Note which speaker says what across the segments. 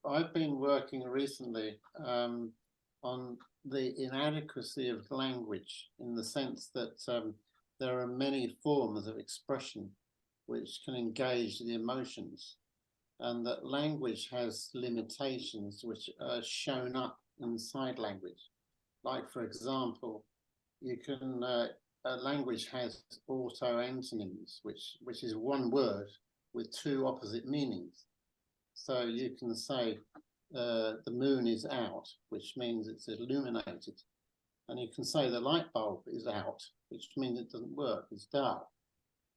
Speaker 1: I've been working recently on the inadequacy of language, in the sense that there are many forms of expression which can engage the emotions, and that language has limitations which are shown up inside language. Like, for example, you can a language has auto-antonyms, which is one word with two opposite meanings. So you can say the moon is out, which means it's illuminated. And you can say the light bulb is out, which means it doesn't work, it's dark.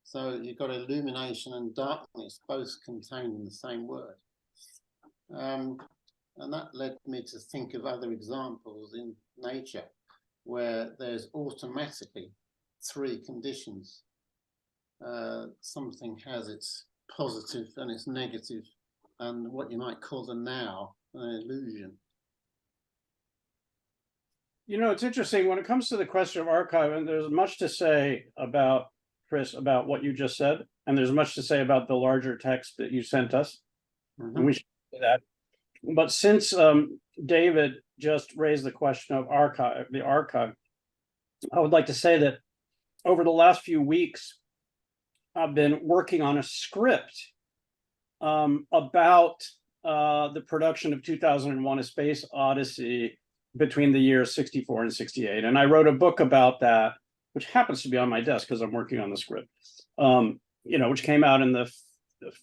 Speaker 1: So you've got illumination and darkness both contained in the same word. And that led me to think of other examples in nature where there's automatically three conditions. Something has its positive and its negative, and what you might call the now, an illusion.
Speaker 2: You know, it's interesting when it comes to the question of archive, and there's much to say about, Chris, about what you just said, and there's much to say about the larger text that you sent us. And we should do that. But since David just raised the question of the archive, I would like to say that over the last few weeks, I've been working on a script about the production of 2001: A Space Odyssey between the years 64 and 68. And I wrote a book about that, which happens to be on my desk because I'm working on the script, which came out in the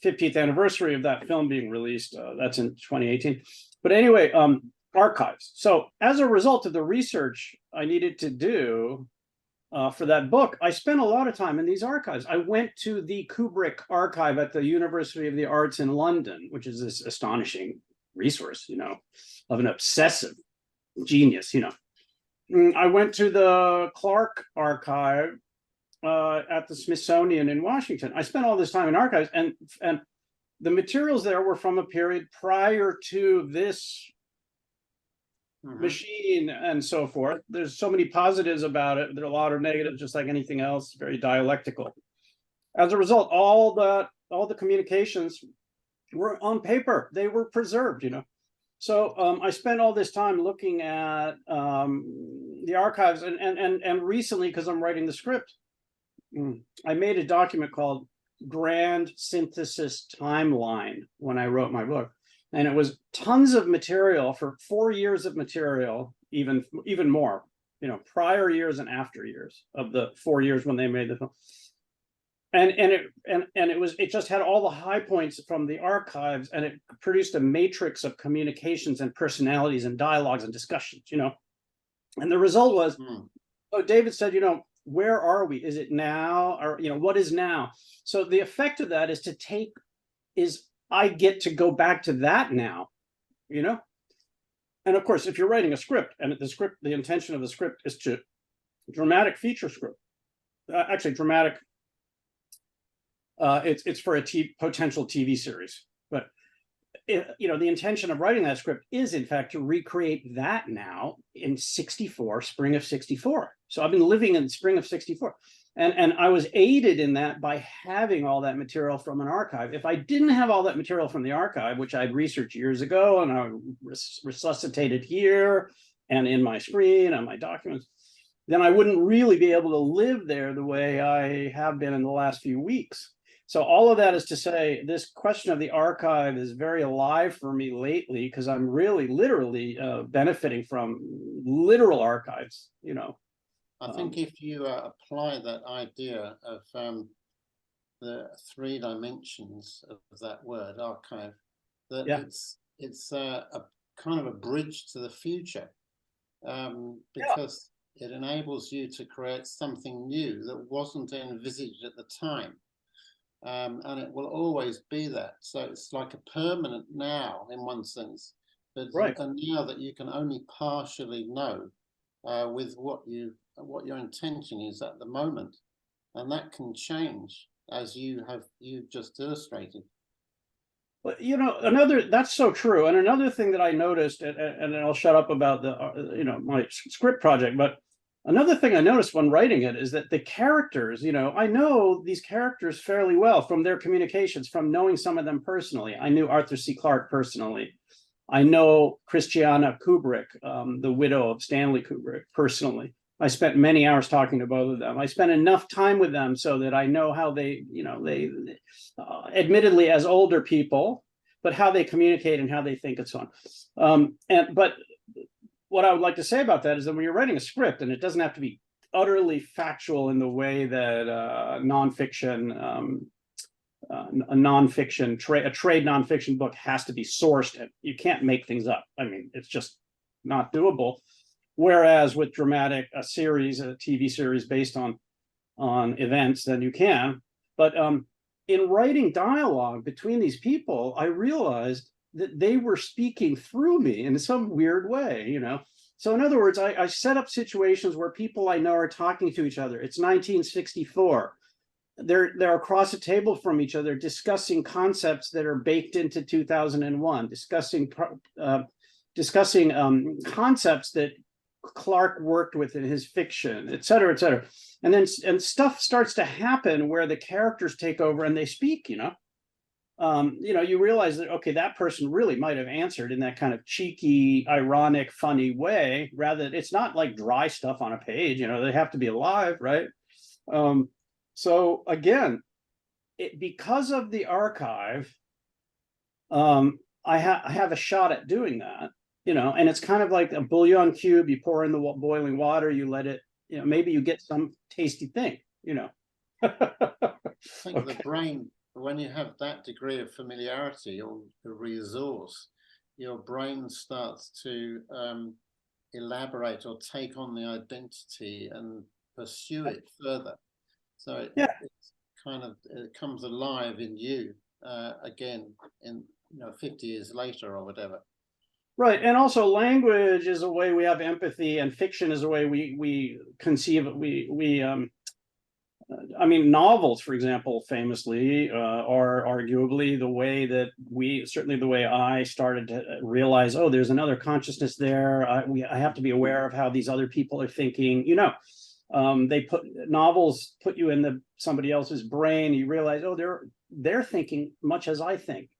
Speaker 2: 50th anniversary of that film being released. That's in 2018. But anyway, archives. So as a result of the research I needed to do for that book, I spent a lot of time in these archives. I went to the Kubrick archive at the University of the Arts in London, which is this astonishing resource, of an obsessive genius, I went to the Clark archive at the Smithsonian in Washington. I spent all this time in archives, and the materials there were from a period prior to this machine and so forth. There's so many positives about it. There are a lot of negatives, just like anything else, very dialectical. As a result, all the communications were on paper. They were preserved, So I spent all this time looking at the archives, and recently, because I'm writing the script, I made a document called Grand Synthesis Timeline when I wrote my book. And it was tons of material for 4 years of material, even more, prior years and after years of the 4 years when they made the film. And it just had all the high points from the archives, and it produced a matrix of communications and personalities and dialogues and discussions, And the result was, so David said, where are we? Is it now? Or, what is now? So the effect of that is I get to go back to that now, And of course, if you're writing a script, and the intention of the script is to dramatic feature script, actually dramatic. It's for a potential TV series, but the intention of writing that script is, in fact, to recreate that now in 64, spring of 64. So I've been living in spring of 64, and I was aided in that by having all that material from an archive. If I didn't have all that material from the archive, which I'd researched years ago, and I resuscitated here and in my screen and my documents, then I wouldn't really be able to live there the way I have been in the last few weeks. So all of that is to say, this question of the archive is very alive for me lately, because I'm really literally benefiting from literal archives,
Speaker 1: I think if you apply that idea of the three dimensions of that word, archive, that it's a kind of a bridge to the future, because it enables you to create something new that wasn't envisaged at the time. And it will always be that. So it's like a permanent now in one sense, but a now that you can only partially know with what your intention is at the moment, and that can change as you've just illustrated.
Speaker 2: Well, that's so true. And another thing that I noticed, and I'll shut up about the my script project, but Another thing I noticed when writing it is that the characters, I know these characters fairly well from their communications, from knowing some of them personally. I knew Arthur C. Clarke personally. I know Christiana Kubrick, the widow of Stanley Kubrick, personally. I spent many hours talking to both of them. I spent enough time with them so that I know how they, admittedly as older people, but how they communicate and how they think and so on. But what I would like to say about that is that when you're writing a script, and it doesn't have to be utterly factual in the way that a trade nonfiction book has to be sourced. You can't make things up. I mean, it's just not doable. Whereas with a TV series based on events, then you can. But in writing dialogue between these people, I realized that they were speaking through me in some weird way, So in other words, I set up situations where people I know are talking to each other. It's 1964. They're across a table from each other discussing concepts that are baked into 2001, discussing concepts that Clarke worked with in his fiction, et cetera, et cetera. And stuff starts to happen where the characters take over and they speak, you realize that, okay, that person really might have answered in that kind of cheeky, ironic, funny way, rather than it's not like dry stuff on a page, they have to be alive, right? So again, because of the archive, I have a shot at doing that, and it's kind of like a bouillon cube. You pour in the boiling water, you let it, maybe you get some tasty thing,
Speaker 1: I think the brain, when you have that degree of familiarity or the resource, your brain starts to elaborate or take on the identity and pursue it further. So it comes alive in you again in 50 years later or whatever.
Speaker 2: Right, and also language is a way we have empathy, and fiction is a way we conceive. I mean, novels, for example, famously are arguably the way that certainly the way I started to realize, oh, there's another consciousness there. I have to be aware of how these other people are thinking. Novels put you in somebody else's brain. You realize, oh, they're thinking much as I think.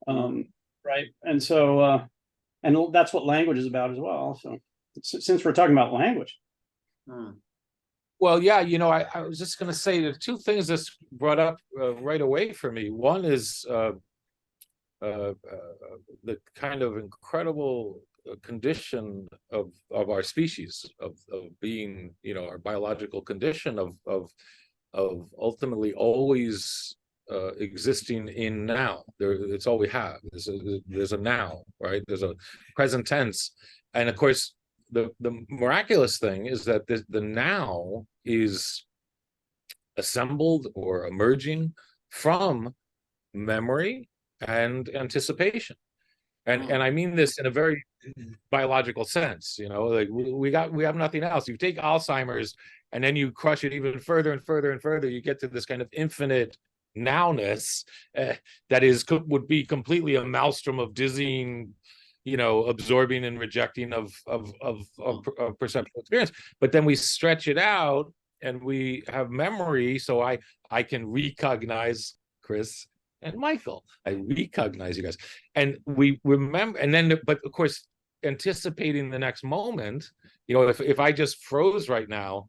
Speaker 2: Right, and so and that's what language is about as well. So since we're talking about language.
Speaker 3: Well, yeah, I was just going to say the two things that's brought up right away for me. One is the kind of incredible condition of our species, of being, our biological condition of ultimately always existing in now. It's all we have. There's a now, right? There's a present tense, and of course, the miraculous thing is that the now is assembled or emerging from memory and anticipation, and I mean this in a very biological sense. Like we have nothing else. You take Alzheimer's and then you crush it even further and further and further. You get to this kind of infinite nowness that would be completely a maelstrom of dizzying, absorbing and rejecting of perceptual experience. But then we stretch it out and we have memory, so I can recognize Chris and Michael. I recognize you guys, and we remember. And then, but of course, anticipating the next moment. If I just froze right now,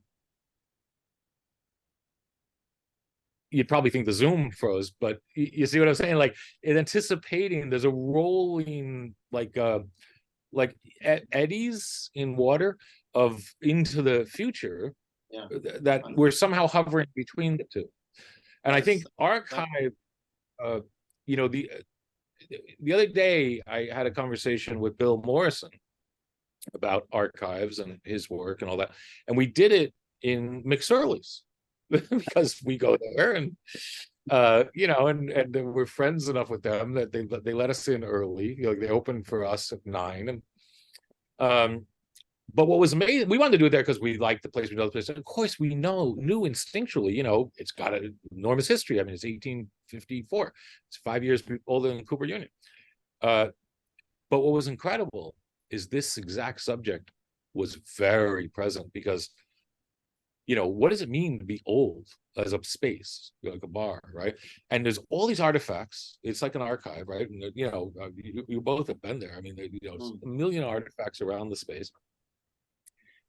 Speaker 3: you'd probably think the Zoom froze, but you see what I'm saying? Like in anticipating, there's a rolling like eddies in water of into the future that we're somehow hovering between the two. And I think archive, the other day I had a conversation with Bill Morrison about archives and his work and all that, and we did it in McSorley's. Because we go there and and we're friends enough with them that they let us in early. They opened for us at 9, and but what was amazing, we wanted to do it there because we liked the place, we know the place, and of course we knew instinctually, it's got an enormous history. I mean, it's 1854. It's 5 years older than Cooper Union. But what was incredible is this exact subject was very present because, you know, what does it mean to be old as a space, like a bar, right? And there's all these artifacts. It's like an archive, right? And you know, you both have been there. I mean, you know, a million artifacts around the space,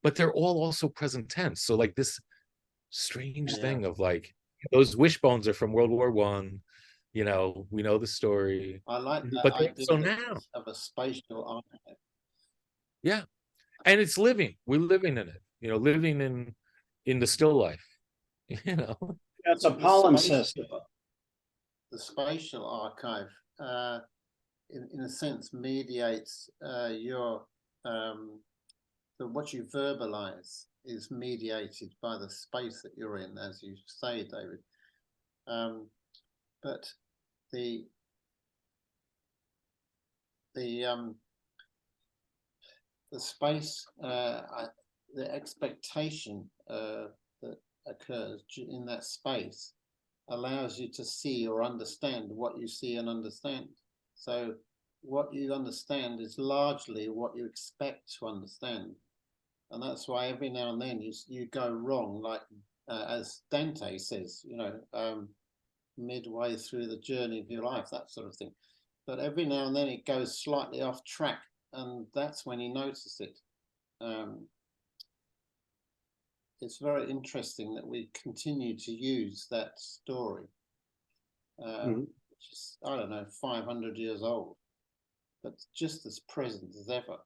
Speaker 3: but they're all also present tense. So like this strange thing of like those wishbones are from World War One. You know, we know the story.
Speaker 1: I like that
Speaker 3: But
Speaker 1: idea
Speaker 3: so now,
Speaker 1: of a spatial archive.
Speaker 3: yeah, and it's living. We're living in it. You know, living in the still life. You know,
Speaker 2: That's a
Speaker 1: The
Speaker 2: palimpsest.
Speaker 1: The spatial archive, in a sense, mediates your what you verbalize is mediated by the space that you're in, as you say, David. But the space, the expectation that occurs in that space allows you to see or understand what you see and understand. So what you understand is largely what you expect to understand. And that's why every now and then you go wrong, like as Dante says, you know, midway through the journey of your life, that sort of thing. But every now and then it goes slightly off track, and that's when you notice it. It's very interesting that we continue to use that story, which is, I don't know, 500 years old, but just as present as ever.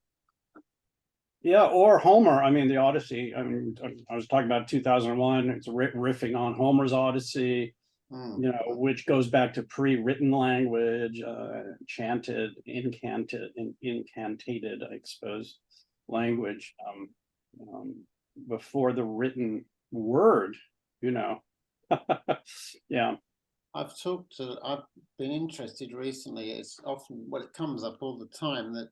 Speaker 2: Yeah, or Homer. I mean, the Odyssey. I mean, I was talking about 2001. It's riffing on Homer's Odyssey, you know, which goes back to pre-written language, incantated, I suppose, language, before the written word, you know. Yeah.
Speaker 1: I've been interested recently. It's often, well, it comes up all the time that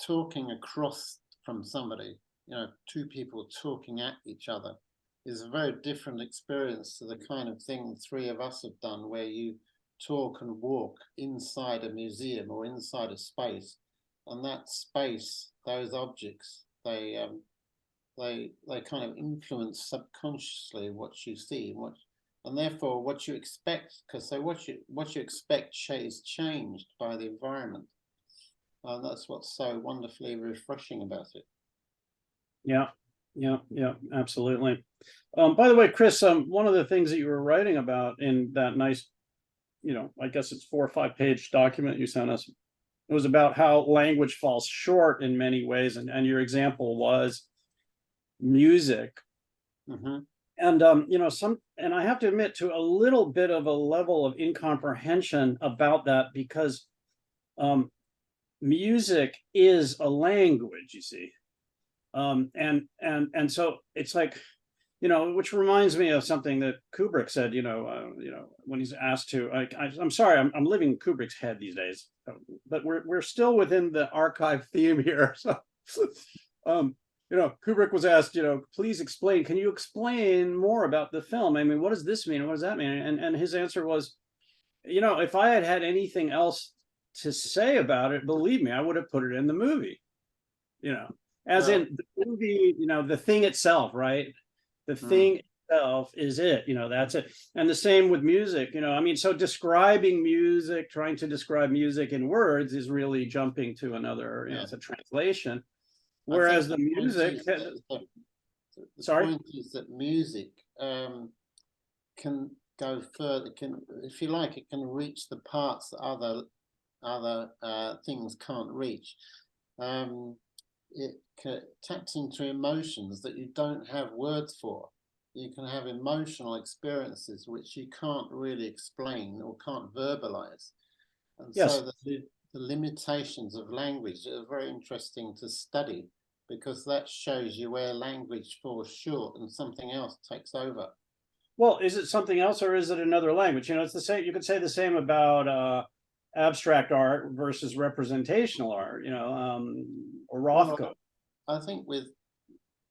Speaker 1: talking across from somebody, you know, two people talking at each other is a very different experience to the kind of thing three of us have done, where you talk and walk inside a museum or inside a space, and that space, those objects, they kind of influence subconsciously what you see and therefore what you expect, because so what you expect is changed by the environment. And that's what's so wonderfully refreshing about it.
Speaker 2: Yeah, absolutely. By the way, Chris, one of the things that you were writing about in that nice, you know, I guess it's 4 or 5 page document you sent us, it was about how language falls short in many ways, and your example was music. And you know, and I have to admit to a little bit of a level of incomprehension about that, because music is a language, you see. And so it's like, you know, which reminds me of something that Kubrick said, you know, when he's asked to, I'm sorry, I'm living in Kubrick's head these days, but we're still within the archive theme here. So, you know, Kubrick was asked, you know, please explain, can you explain more about the film? I mean, what does this mean? What does that mean? And his answer was, you know, if I had had anything else to say about it, believe me, I would have put it in the movie, you know, as in the movie, you know, the thing itself, right? The thing itself is it, you know, that's it. And the same with music, you know, I mean, so describing music, trying to describe music in words is really jumping to another, you know, it's a translation. Whereas the music, sorry,
Speaker 1: point is that music can go further, can, if you like, it can reach the parts that other things can't reach. It taps into emotions that you don't have words for. You can have emotional experiences which you can't really explain or can't verbalize. And so the limitations of language are very interesting to study, because that shows you where language falls short and something else takes over.
Speaker 2: Well, is it something else, or is it another language? You know, it's the same. You could say the same about abstract art versus representational art, you know, or Rothko.
Speaker 1: Well, I think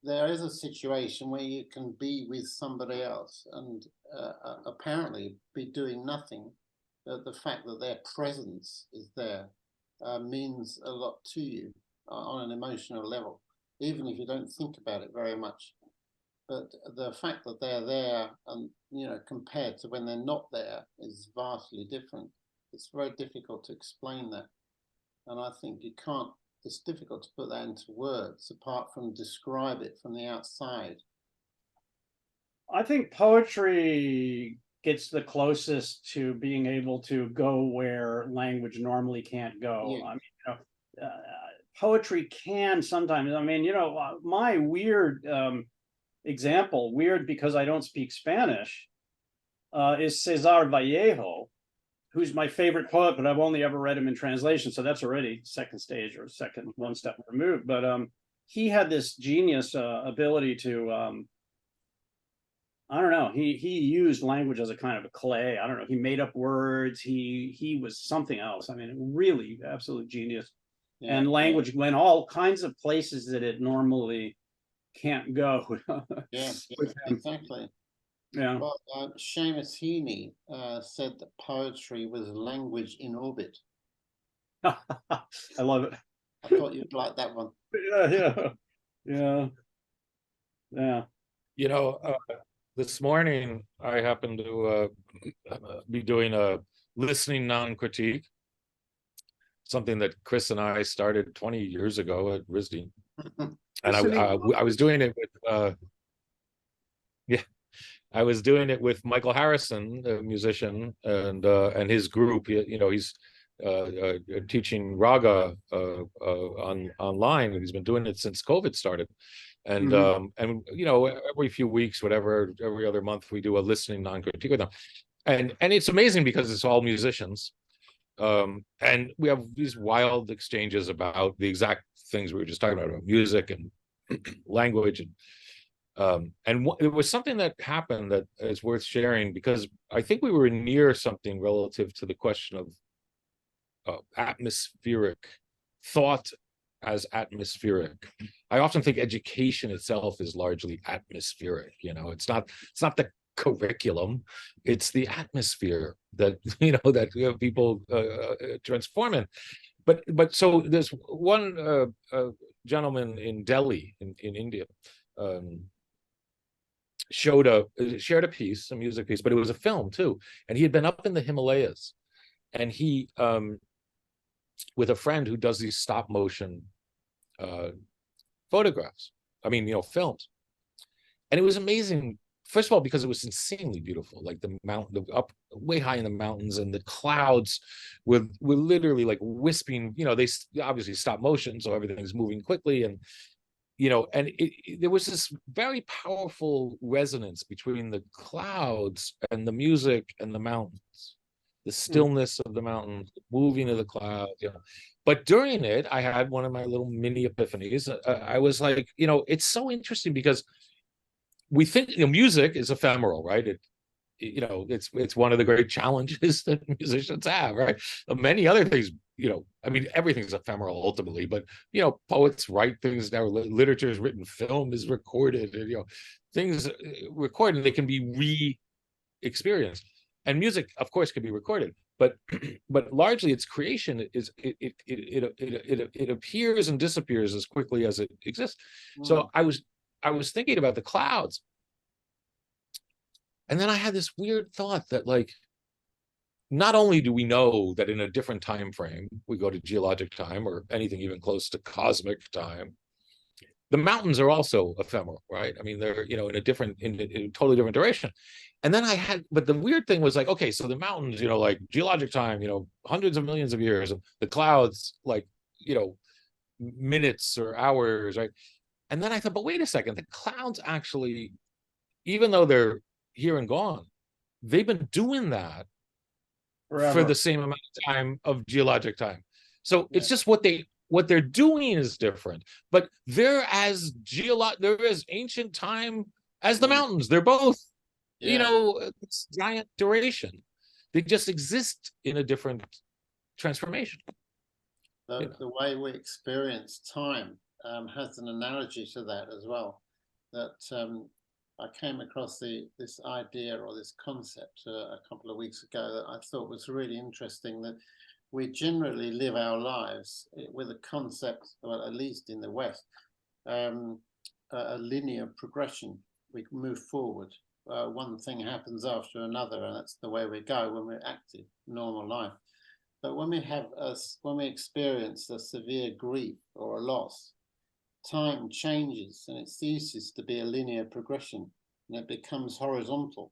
Speaker 1: there is a situation where you can be with somebody else and apparently be doing nothing. The fact that their presence is there means a lot to you on an emotional level. even if you don't think about it very much. But the fact that they're there and, you know, compared to when they're not there is vastly different. It's very difficult to explain that. And I think you can't, it's difficult to put that into words apart from describe it from the outside.
Speaker 2: I think poetry gets the closest to being able to go where language normally can't go.
Speaker 1: Yeah.
Speaker 2: I mean, you know, poetry can sometimes, I mean, you know, my weird example, weird because I don't speak Spanish, is Cesar Vallejo, who's my favorite poet, but I've only ever read him in translation. So that's already second stage or second one step removed. But he had this genius ability to, I don't know, he used language as a kind of a clay. I don't know, he made up words. He was something else. I mean, really absolute genius.
Speaker 1: Yeah.
Speaker 2: And language went all kinds of places that it normally can't go.
Speaker 1: Yeah, exactly.
Speaker 2: Yeah.
Speaker 1: Well, Seamus Heaney said that poetry was language in orbit.
Speaker 2: I love it.
Speaker 1: I thought you'd like that one.
Speaker 2: Yeah.
Speaker 3: You know, this morning I happened to be doing a listening non-critique, something that Chris and I started 20 years ago at RISD. And I was doing it with I was doing it with Michael Harrison, a musician, and his group. You know, he's teaching raga online, and he's been doing it since COVID started. And you know, every few weeks, whatever, every other month, we do a listening non-critique with them, and it's amazing because it's all musicians, and we have these wild exchanges about the exact things we were just talking about music and language. And it was something that happened that is worth sharing, because I think we were near something relative to the question of atmospheric thought as atmospheric. I often think education itself is largely atmospheric. You know, it's not the curriculum, it's the atmosphere that, you know, that people transform in. But so there's one gentleman in Delhi in India, shared a piece, a music piece, but it was a film too. And he had been up in the Himalayas, and he, with a friend who does these stop motion photographs, I mean, you know, films. And it was amazing, first of all, because it was insanely beautiful, like the mountain, up way high in the mountains, and the clouds were literally like wisping, you know, they obviously stop motion, so everything's moving quickly. And you know, and there was this very powerful resonance between the clouds and the music and the mountains, the stillness of the mountains, moving of the clouds, you know. But during it, I had one of my little mini epiphanies. I was like, you know, it's so interesting because we think, you know, music is ephemeral, right? You know, it's one of the great challenges that musicians have, right? Many other things, you know, I mean, everything's ephemeral ultimately, but you know, poets write things now, literature is written, film is recorded, and you know, things recorded, they can be re-experienced. And music, of course, can be recorded, but largely its creation is it appears and disappears as quickly as it exists. So I was thinking about the clouds. And then I had this weird thought that, like, not only do we know that in a different time frame, we go to geologic time or anything even close to cosmic time, the mountains are also ephemeral, right? I mean, they're, you know, in a totally different duration. And then but the weird thing was like, okay, so the mountains, you know, like geologic time, you know, hundreds of millions of years, and the clouds, like, you know, minutes or hours, right? And then I thought, but wait a second, the clouds actually, even though they're here and gone, they've been doing that forever, for the same amount of time of geologic time. So it's just what they're doing is different, but they're as ancient time as the mountains. They're both, you know, it's giant duration. They just exist in a different transformation.
Speaker 1: The way we experience time has an analogy to that as well. That I came across this idea or this concept a couple of weeks ago that I thought was really interesting, that we generally live our lives with a concept, well, at least in the West, a linear progression. We move forward. One thing happens after another, and that's the way we go when we're active, normal life. But when we experience a severe grief or a loss, time changes and it ceases to be a linear progression and it becomes horizontal.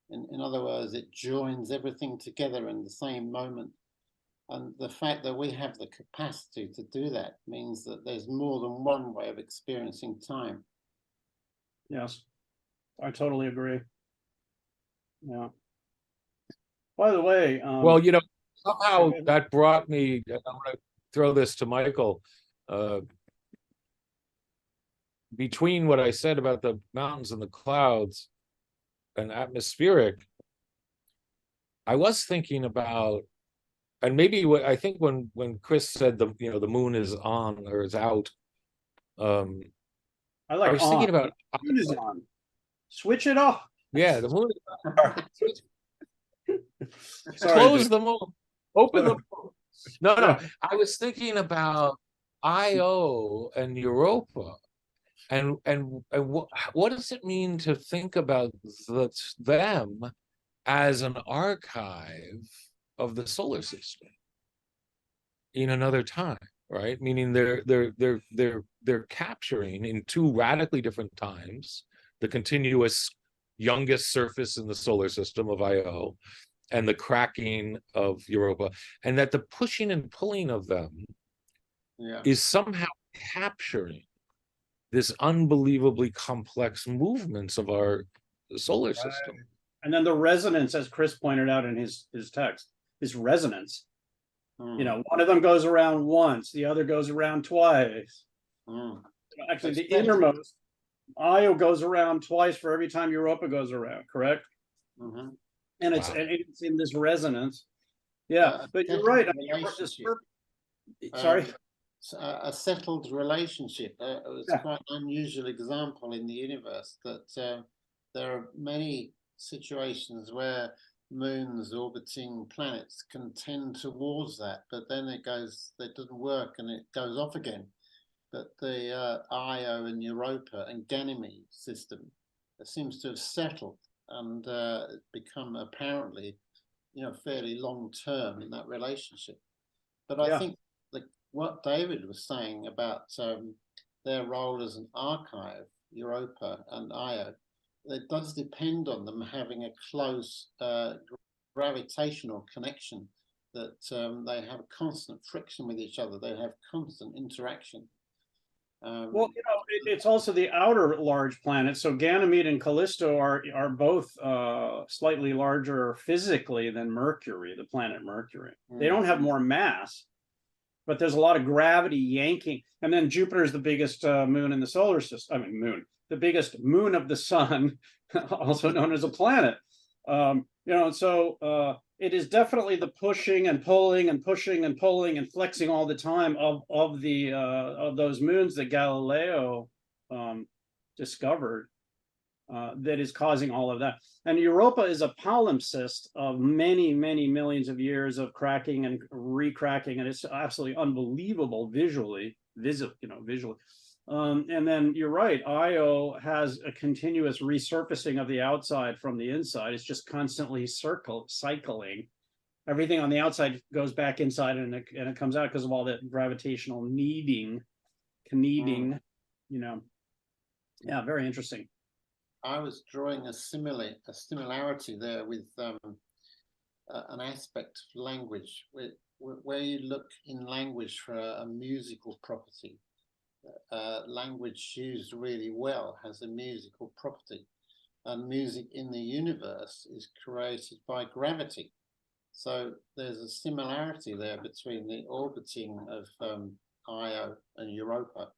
Speaker 1: In other words, it joins everything together in the same moment. And the fact that we have the capacity to do that means that there's more than one way of experiencing time.
Speaker 2: Yes, I totally agree. Yeah. By the way,
Speaker 3: well, you know, somehow that brought me, I want to throw this to Michael, between what I said about the mountains and the clouds and atmospheric, I was thinking about, and maybe what I think when Chris said the moon is on or is out,
Speaker 2: I
Speaker 3: was thinking about
Speaker 2: the moon is on. Switch it off.
Speaker 3: Yeah, the moon is on.
Speaker 2: Sorry,
Speaker 3: Close the moon. Open the moon. No. I was thinking about Io and Europa. And what does it mean to think about them as an archive of the solar system in another time, right? Meaning they're capturing in two radically different times the continuous youngest surface in the solar system of Io and the cracking of Europa, and that the pushing and pulling of them is somehow capturing this unbelievably complex movements of our solar system.
Speaker 2: And then the resonance, as Chris pointed out in his text, is resonance. You know, one of them goes around once, the other goes around twice. Actually, the innermost, Io goes around twice for every time Europa goes around, correct? And it's in this resonance. Yeah, but you're right. Sorry?
Speaker 1: A settled relationship. It was quite an unusual example in the universe that there are many situations where moons orbiting planets can tend towards that, but then it doesn't work and it goes off again. But the Io and Europa and Ganymede system seems to have settled and become apparently, fairly long term in that relationship. But I think what David was saying about their role as an archive, Europa and Io, it does depend on them having a close gravitational connection, that they have constant friction with each other, they have constant interaction.
Speaker 2: Well, it's also the outer large planets. So Ganymede and Callisto are both slightly larger physically than Mercury, the planet Mercury. They don't have more mass, but there's a lot of gravity yanking. And then Jupiter is the biggest moon in the solar system. I mean, the biggest moon of the sun, also known as a planet. So it is definitely the pushing and pulling and pushing and pulling and flexing all the time of those moons that Galileo discovered that is causing all of that. And Europa is a palimpsest of many, many millions of years of cracking and recracking, and it's absolutely unbelievable visually. And then you're right, Io has a continuous resurfacing of the outside from the inside. It's just constantly cycling. Everything on the outside goes back inside and it comes out because of all that gravitational kneading. Yeah, very interesting.
Speaker 1: I was drawing a similarity there with an aspect of language where you look in language for a musical property. Language used really well has a musical property, and music in the universe is created by gravity. So there's a similarity there between the orbiting of Io and Europa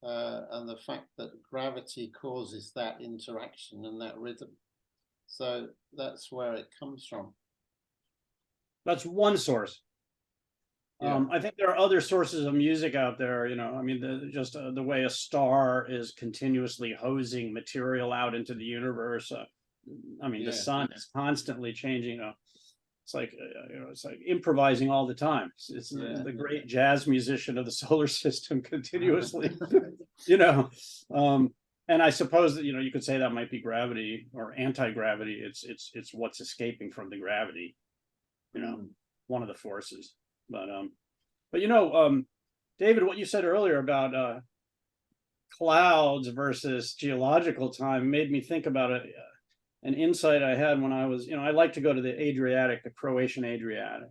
Speaker 1: and the fact that gravity causes that interaction and that rhythm. So that's where it comes from.
Speaker 2: That's one source. I think there are other sources of music out there, the way a star is continuously hosing material out into the universe. The sun is constantly changing. It's like improvising all the time. It's the great jazz musician of the solar system, continuously you know, and I suppose that, you could say that might be gravity or anti-gravity. It's what's escaping from the gravity, one of the forces. But David, what you said earlier about clouds versus geological time made me think about an insight I had when I was, I like to go to the Adriatic, the Croatian Adriatic,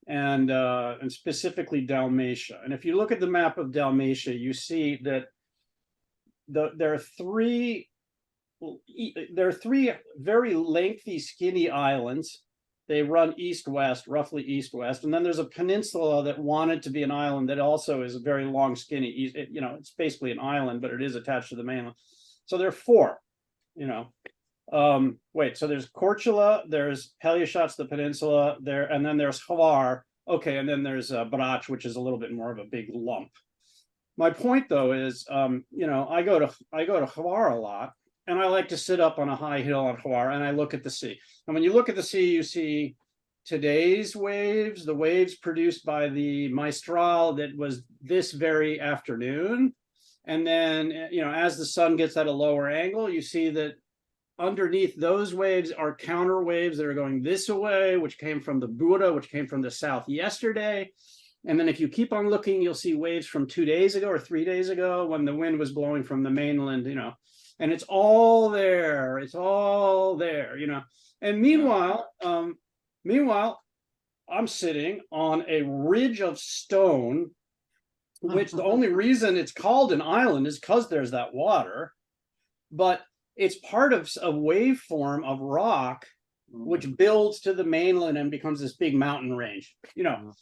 Speaker 2: and specifically Dalmatia. And if you look at the map of Dalmatia, you see that there are three very lengthy, skinny islands. They run east-west, roughly east-west, and then there's a peninsula that wanted to be an island that also is a very long, skinny. It's basically an island, but it is attached to the mainland. So there are four. So there's Korčula, there's Pelješac, the peninsula there, and then there's Hvar. Okay, and then there's Brač, which is a little bit more of a big lump. My point, though, is, I go to Hvar a lot, and I like to sit up on a high hill on Hvar, and I look at the sea. And when you look at the sea, you see today's waves, the waves produced by the Mistral that was this very afternoon. And then, as the sun gets at a lower angle, you see that underneath those waves are counter waves that are going this way, which came from the Bura, which came from the south yesterday. And then if you keep on looking, you'll see waves from 2 days ago or 3 days ago when the wind was blowing from the mainland, and it's all there. It's all there, And meanwhile, I'm sitting on a ridge of stone, which the only reason it's called an island is because there's that water, but it's part of a waveform of rock which builds to the mainland and becomes this big mountain range, and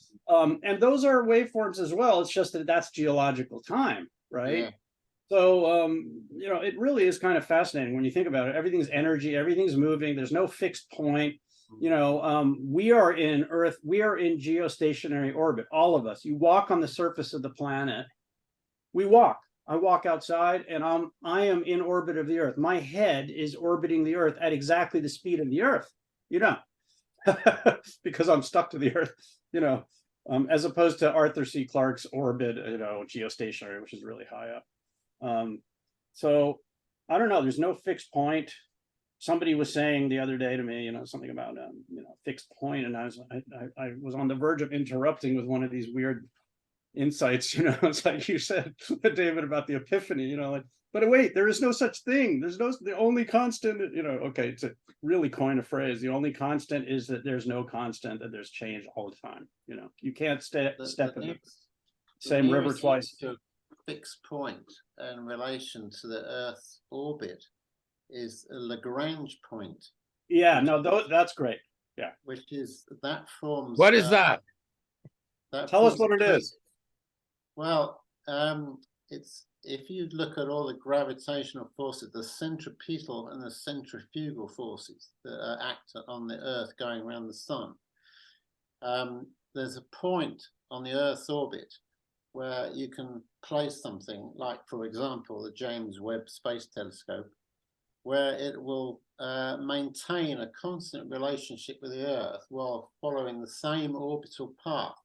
Speaker 2: those are waveforms as well. It's just that that's geological time, right? Yeah. So, it really is kind of fascinating when you think about it. Everything's energy, everything's moving. There's no fixed point. We are in geostationary orbit, all of us. You walk on the surface of the planet. I walk outside and I am in orbit of the Earth. My head is orbiting the Earth at exactly the speed of the Earth, because I'm stuck to the Earth, as opposed to Arthur C. Clarke's orbit, geostationary, which is really high up. So I don't know. There's no fixed point. Somebody was saying the other day to me, something about fixed point, and I was on the verge of interrupting with one of these weird insights. It's like you said, David, about the epiphany. But wait, there is no such thing. The only constant. Okay, to really coin a phrase, the only constant is that there's no constant, that there's change all the time. You can't step in the same river twice.
Speaker 1: Fixed point in relation to the Earth's orbit is a Lagrange point.
Speaker 2: Yeah, no, that's great. Yeah,
Speaker 1: which is that forms.
Speaker 3: What is that?
Speaker 2: Tell us what it is.
Speaker 1: Well, it's, if you look at all the gravitational forces, the centripetal and the centrifugal forces that act on the Earth going around the sun. There's a point on the Earth's orbit where you can place something like, for example, the James Webb Space Telescope, where it will maintain a constant relationship with the Earth while following the same orbital path.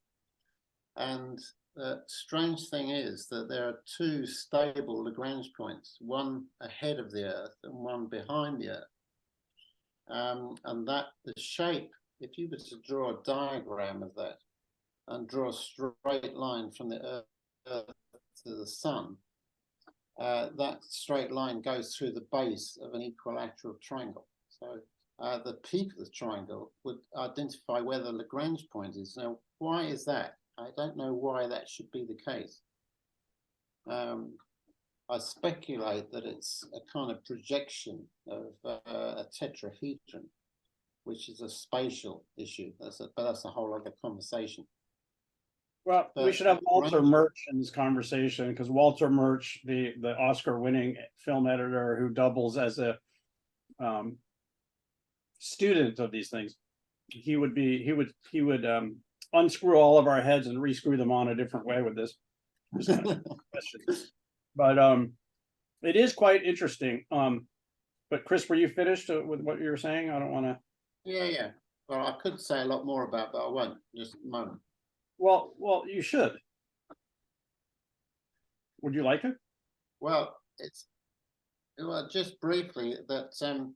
Speaker 1: And the strange thing is that there are two stable Lagrange points, one ahead of the Earth and one behind the Earth. And that the shape, if you were to draw a diagram of that, and draw a straight line from the Earth to the sun, that straight line goes through the base of an equilateral triangle. So the peak of the triangle would identify where the Lagrange point is. Now, why is that? I don't know why that should be the case. I speculate that it's a kind of projection of a tetrahedron, which is a spatial issue. But that's a whole other conversation.
Speaker 2: Well, we should have Walter Murch in this conversation, because Walter Murch, the Oscar-winning film editor who doubles as a student of these things, he would unscrew all of our heads and rescrew them on a different way with this kind of question. But it is quite interesting. But Chris, were you finished with what you were saying? I don't want to.
Speaker 1: Yeah. Well, I could say a lot more about it, but I won't. Just a moment.
Speaker 2: Well, you should. Would you like it?
Speaker 1: Well, just briefly that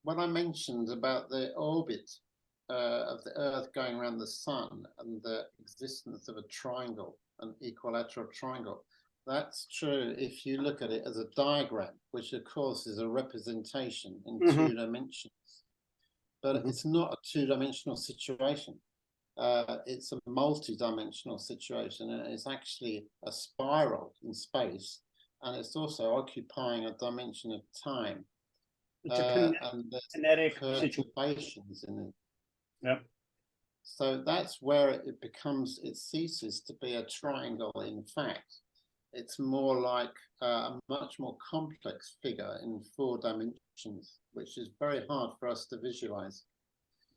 Speaker 1: when I mentioned about the orbit of the Earth going around the Sun and the existence of a triangle, an equilateral triangle, that's true if you look at it as a diagram, which of course is a representation in two dimensions. But it's not a two-dimensional situation. It's a multi-dimensional situation, and it's actually a spiral in space, and it's also occupying a dimension of time.
Speaker 2: It's a
Speaker 1: and there's
Speaker 2: kinetic
Speaker 1: perturbations in it.
Speaker 2: Yep.
Speaker 1: So that's where it ceases to be a triangle. In fact, it's more like a much more complex figure in 4 dimensions, which is very hard for us to visualize.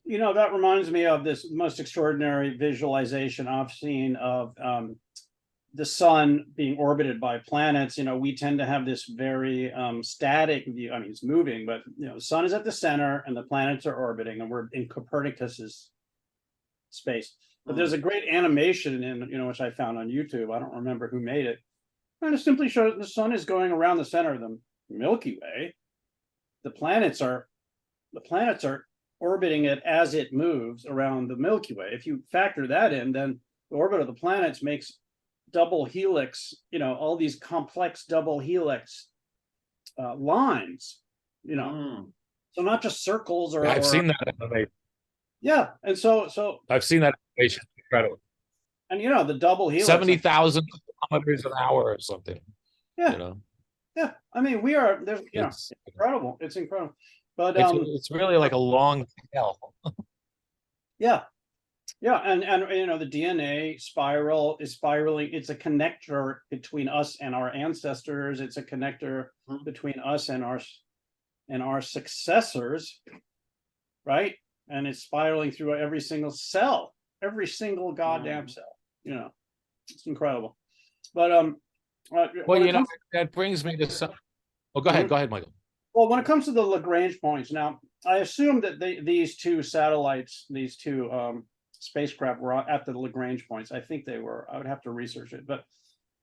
Speaker 2: You know, that reminds me of this most extraordinary visualization I've seen of the sun being orbited by planets. You know, we tend to have this very static view. I mean, it's moving, but you know, the sun is at the center and the planets are orbiting, and we're in Copernicus's space. But there's a great animation in, you know, which I found on YouTube. I don't remember who made it. And it simply shows the sun is going around the center of the Milky Way. The planets are orbiting it as it moves around the Milky Way. If you factor that in, then the orbit of the planets makes double helix, you know, all these complex double helix lines, you know. So not just circles or
Speaker 3: I've seen that animation.
Speaker 2: Yeah, and so
Speaker 3: I've seen that animation. Incredible.
Speaker 2: And you know, the double helix
Speaker 3: 70,000 kilometers an hour or something.
Speaker 2: Yeah.
Speaker 3: You know.
Speaker 2: Yeah. I mean, there's it's incredible. It's incredible. But
Speaker 3: it's really like a long tail.
Speaker 2: Yeah. Yeah, and you know, the DNA spiral is spiraling. It's a connector between us and our ancestors. It's a connector between us and our successors, right? And it's spiraling through every single cell, every single goddamn cell. You know, it's incredible. But
Speaker 3: well, you know, that brings me to some. Oh, go ahead, Michael.
Speaker 2: Well, when it comes to the Lagrange points, now I assume that these two satellites, these two spacecraft were at the Lagrange points. I think they were. I would have to research it. But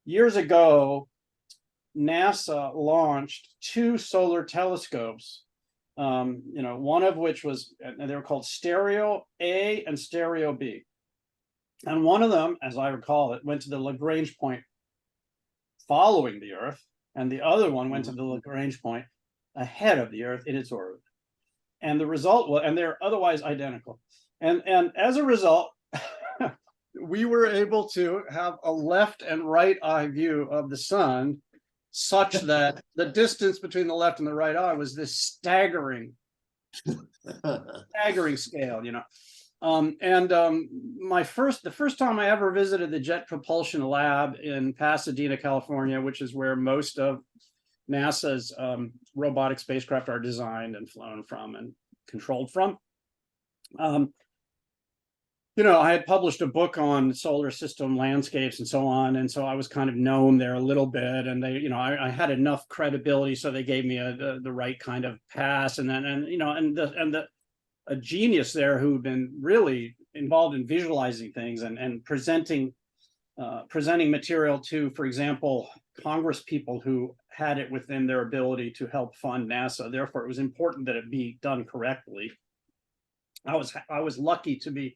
Speaker 2: years ago, NASA launched 2 solar telescopes. You know, one of which was, they were called Stereo A and Stereo B. And one of them, as I recall it, went to the Lagrange point following the Earth, and the other one went to the Lagrange point ahead of the Earth in its orbit. And the result was, and they're otherwise identical. And as a result, we were able to have a left and right eye view of the sun, such that the distance between the left and the right eye was this staggering scale, you know. The first time I ever visited the Jet Propulsion Lab in Pasadena, California, which is where most of NASA's robotic spacecraft are designed and flown from and controlled from. You know, I had published a book on solar system landscapes and so on, and so I was kind of known there a little bit, and they, you know, I had enough credibility, so they gave me the right kind of pass, and then you know, a genius there who'd been really involved in visualizing things and presenting material to, for example, Congress people who had it within their ability to help fund NASA. Therefore, it was important that it be done correctly. I was lucky to be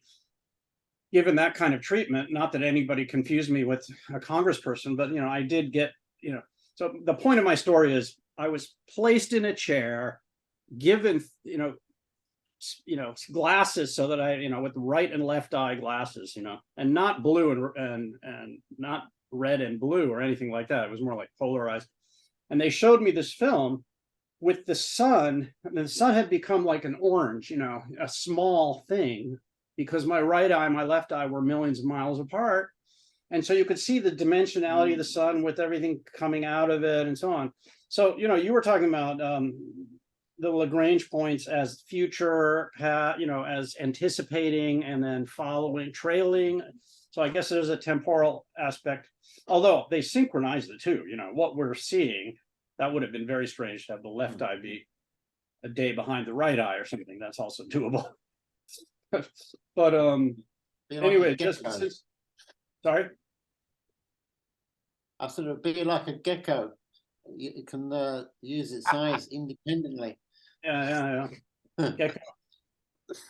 Speaker 2: given that kind of treatment. Not that anybody confused me with a congressperson, but you know, I did get, you know. So the point of my story is, I was placed in a chair, given, you know, glasses, so that I, you know, with right and left eye glasses, you know, and not blue and not red and blue or anything like that. It was more like polarized. And they showed me this film with the sun, and the sun had become like an orange, you know, a small thing, because my right eye and my left eye were millions of miles apart. And so you could see the dimensionality of the sun with everything coming out of it and so on. So, you know, you were talking about the Lagrange points as future, you know, as anticipating and then following, trailing. So I guess there's a temporal aspect, although they synchronize the two. You know, what we're seeing, that would have been very strange to have the left eye be a day behind the right eye or something. That's also doable. But anyway, just sorry.
Speaker 1: I said it'd be like a gecko. it can use its eyes independently.
Speaker 2: Yeah. Okay.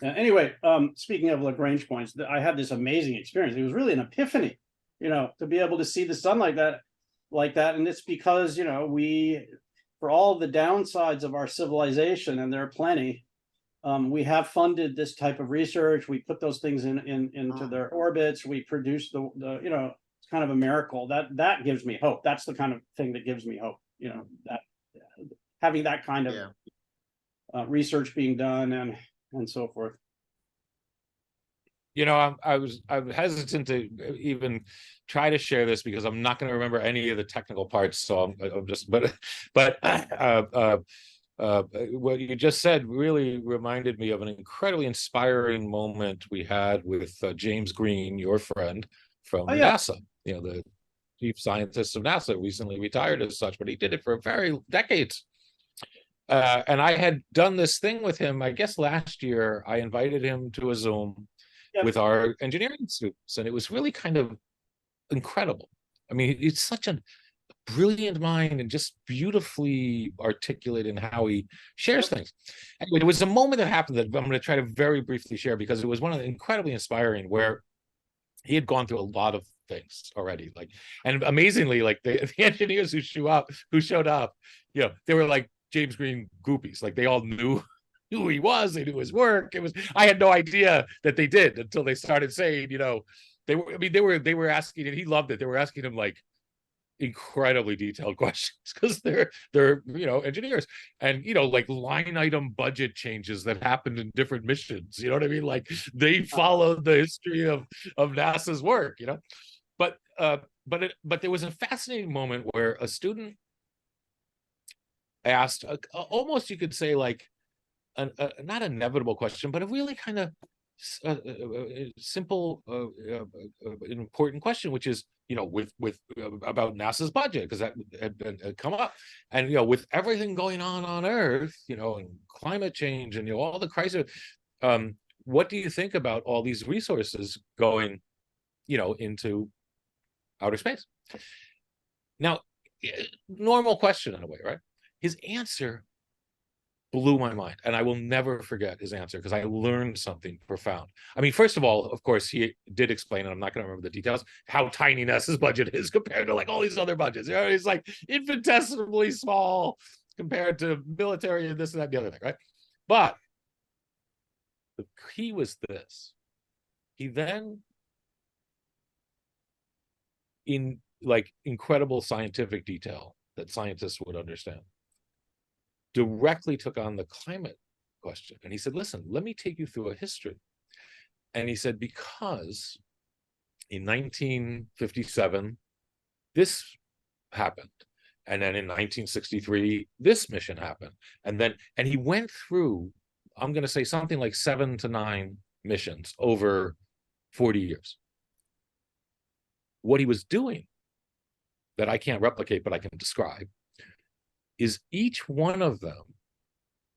Speaker 2: Anyway, speaking of Lagrange points, I had this amazing experience. It was really an epiphany, to be able to see the sun like that. And it's because, for all the downsides of our civilization, and there are plenty, we have funded this type of research. We put those things into their orbits. We produce the it's kind of a miracle. That gives me hope. That's the kind of thing that gives me hope. That having that kind of research being done and so forth.
Speaker 3: I'm hesitant to even try to share this because I'm not going to remember any of the technical parts. So I'm just, but what you just said really reminded me of an incredibly inspiring moment we had with James Green, your friend from NASA. The chief scientist of NASA, recently retired as such, but he did it for decades. And I had done this thing with him, I guess last year. I invited him to a Zoom with our engineering students, and it was really kind of incredible. I mean, it's such a brilliant mind and just beautifully articulate in how he shares things. Anyway, there was a moment that happened that I'm going to try to very briefly share, because it was one of the incredibly inspiring, where he had gone through a lot of things already, and amazingly, the engineers who showed up, they were like James Green groupies. They all knew who he was, they knew his work. I had no idea that they did until they started saying, they were asking, and he loved it. They were asking him incredibly detailed questions, because they're engineers, and line item budget changes that happened in different missions. You know what I mean? They followed the history of NASA's work. But there was a fascinating moment where a student asked, almost you could say not an inevitable question, but a really kind of simple, important question, which is, with about NASA's budget, because that had come up, and with everything going on Earth, and climate change, and all the crisis, what do you think about all these resources going, into outer space? Now, normal question in a way, right? His answer blew my mind, and I will never forget his answer, because I learned something profound. I mean, first of all, of course, he did explain, and I'm not going to remember the details, how tiny NASA's budget is compared to all these other budgets. It's infinitesimally small compared to military and this and that and the other thing, right? But the key was this: he then, in incredible scientific detail that scientists would understand, directly took on the climate question. And he said, listen, let me take you through a history. And he said, because in 1957, this happened. And then in 1963, this mission happened. And he went through, I'm going to say something like 7 to 9 missions over 40 years. What he was doing, that I can't replicate, but I can describe, is each one of them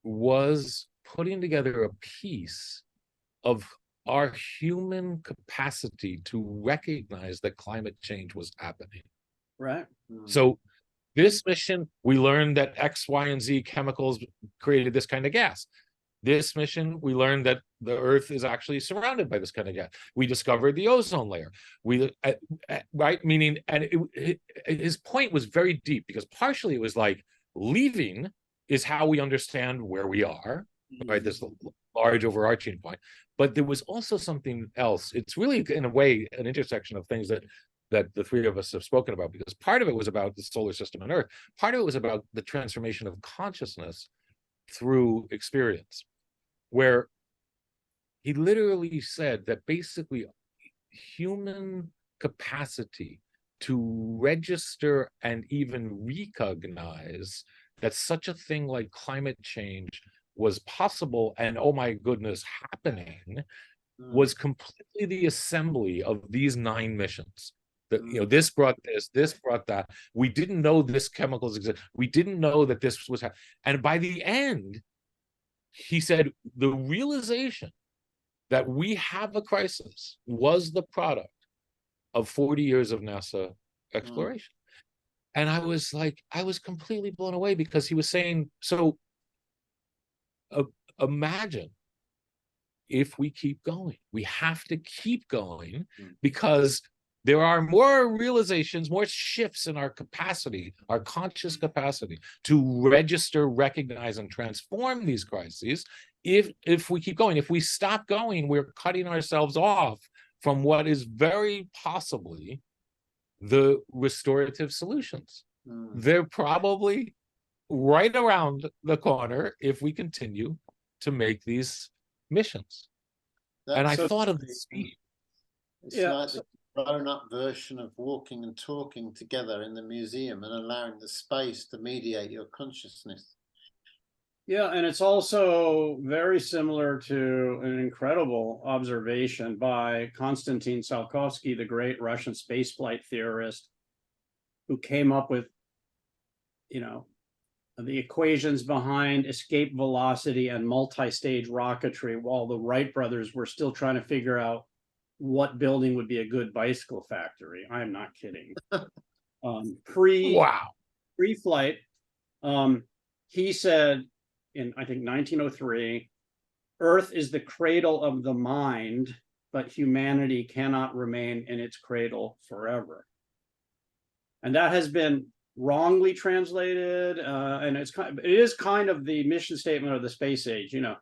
Speaker 3: was putting together a piece of our human capacity to recognize that climate change was happening.
Speaker 2: Right.
Speaker 3: So this mission, we learned that X, Y, and Z chemicals created this kind of gas. This mission, we learned that the Earth is actually surrounded by this kind of gas. We discovered the ozone layer. Right? Meaning, and his point was very deep, because partially it was leaving is how we understand where we are, right? This large overarching point. But there was also something else. It's really, in a way, an intersection of things that the three of us have spoken about, because part of it was about the solar system and Earth. Part of it was about the transformation of consciousness through experience, where he literally said that basically human capacity to register and even recognize that such a thing like climate change was possible and, oh my goodness, happening, was completely the assembly of these 9 missions. That this brought this brought that. We didn't know this chemicals exist. We didn't know that this was happening. And by the end, he said the realization that we have a crisis was the product of 40 years of NASA exploration. And I was like, I was completely blown away, because he was saying, so imagine if we keep going. We have to keep going, because there are more realizations, more shifts in our capacity, our conscious capacity to register, recognize, and transform these crises. If we keep going, if we stop going, we're cutting ourselves off from what is very possibly the restorative solutions. They're probably right around the corner if we continue to make these missions. And I thought of the speed.
Speaker 1: It's like the grown-up version of walking and talking together in the museum and allowing the space to mediate your consciousness.
Speaker 2: Yeah, and it's also very similar to an incredible observation by Konstantin Tsiolkovsky, the great Russian spaceflight theorist, who came up with, you know, the equations behind escape velocity and multi-stage rocketry, while the Wright brothers were still trying to figure out what building would be a good bicycle factory. I'm not kidding. Pre-flight, he said in, I think, 1903, Earth is the cradle of the mind, but humanity cannot remain in its cradle forever. And that has been wrongly translated, and it is kind of the mission statement of the space age, you know.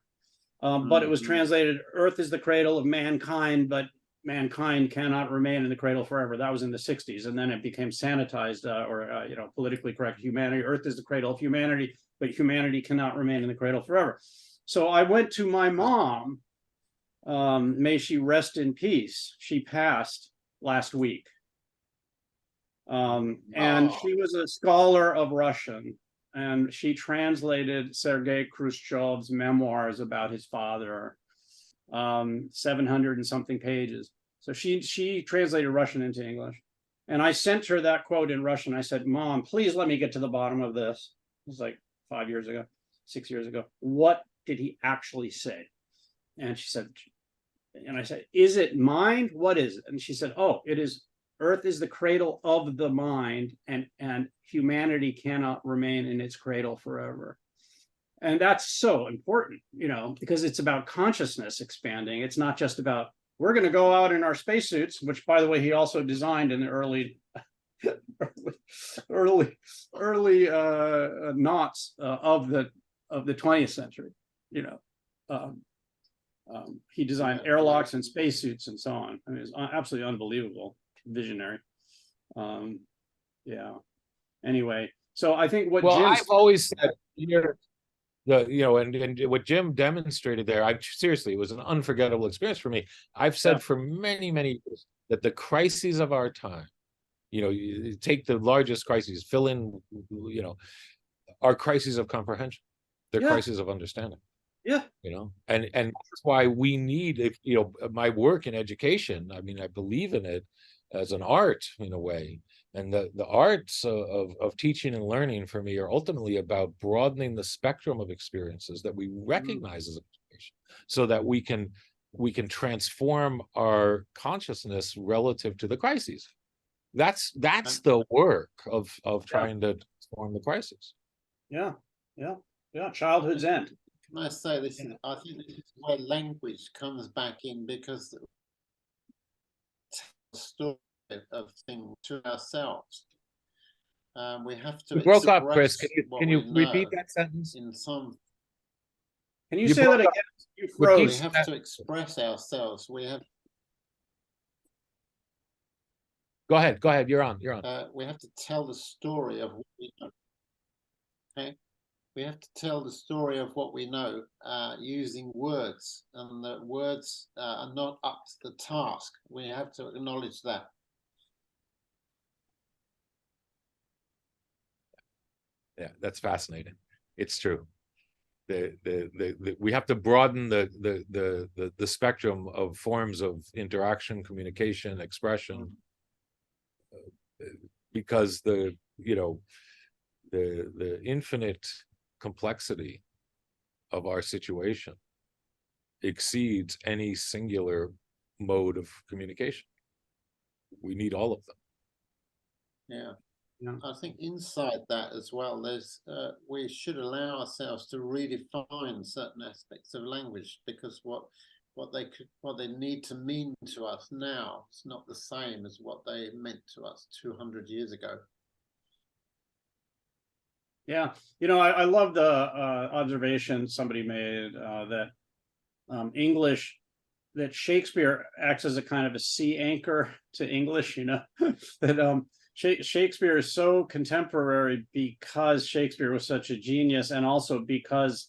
Speaker 2: But it was translated, Earth is the cradle of mankind, but mankind cannot remain in the cradle forever. That was in the 60s, and then it became sanitized, you know, politically correct. Humanity, Earth is the cradle of humanity, but humanity cannot remain in the cradle forever. So I went to my mom, may she rest in peace. She passed last week. And she was a scholar of Russian, and she translated Sergei Khrushchev's memoirs about his father, 700 and something pages. So she translated Russian into English, and I sent her that quote in Russian. I said, Mom, please let me get to the bottom of this. It was like 5 years ago, 6 years ago. What did he actually say? And she said, and I said, is it mind? What is it? And she said, oh, it is, Earth is the cradle of the mind, and humanity cannot remain in its cradle forever. And that's so important, you know, because it's about consciousness expanding. It's not just about, we're going to go out in our spacesuits, which, by the way, he also designed in the early knots of the 20th century. You know, he designed airlocks and spacesuits and so on. I mean, it's absolutely unbelievable, visionary. Yeah. Anyway, so I think what
Speaker 3: I've always said here, and what Jim demonstrated there, seriously, it was an unforgettable experience for me. I've said for many, many years that the crises of our time, you know, you take the largest crises, fill in, you know, are crises of comprehension. They're crises of understanding.
Speaker 2: Yeah.
Speaker 3: You know, and that's why we need, if you know, my work in education, I mean, I believe in it as an art in a way. And the arts of teaching and learning for me are ultimately about broadening the spectrum of experiences that we recognize as education, so that we can transform our consciousness relative to the crises. That's the work of trying to transform the crisis. Yeah.
Speaker 2: Childhood's end.
Speaker 1: Can I say this? I think this is where language comes back in, because the story of things to ourselves. We have to.
Speaker 3: You broke up, Chris. Can you repeat that sentence?
Speaker 1: In some.
Speaker 2: Can you say that again? You froze.
Speaker 1: We have to express ourselves. We have.
Speaker 3: Go ahead. You're on.
Speaker 1: We have to tell the story of what we know. Okay. We have to tell the story of what we know using words, and the words are not up to the task. We have to acknowledge that.
Speaker 3: Yeah, that's fascinating. It's true. We have to broaden the spectrum of forms of interaction, communication, expression, because the infinite complexity of our situation exceeds any singular mode of communication. We need all of them.
Speaker 1: I think inside that as well, there's we should allow ourselves to redefine certain aspects of language, because what they need to mean to us now is not the same as what they meant to us 200 years ago.
Speaker 2: Yeah, I love the observation somebody made that English, that Shakespeare acts as a kind of a sea anchor to English, that Shakespeare is so contemporary because Shakespeare was such a genius, and also because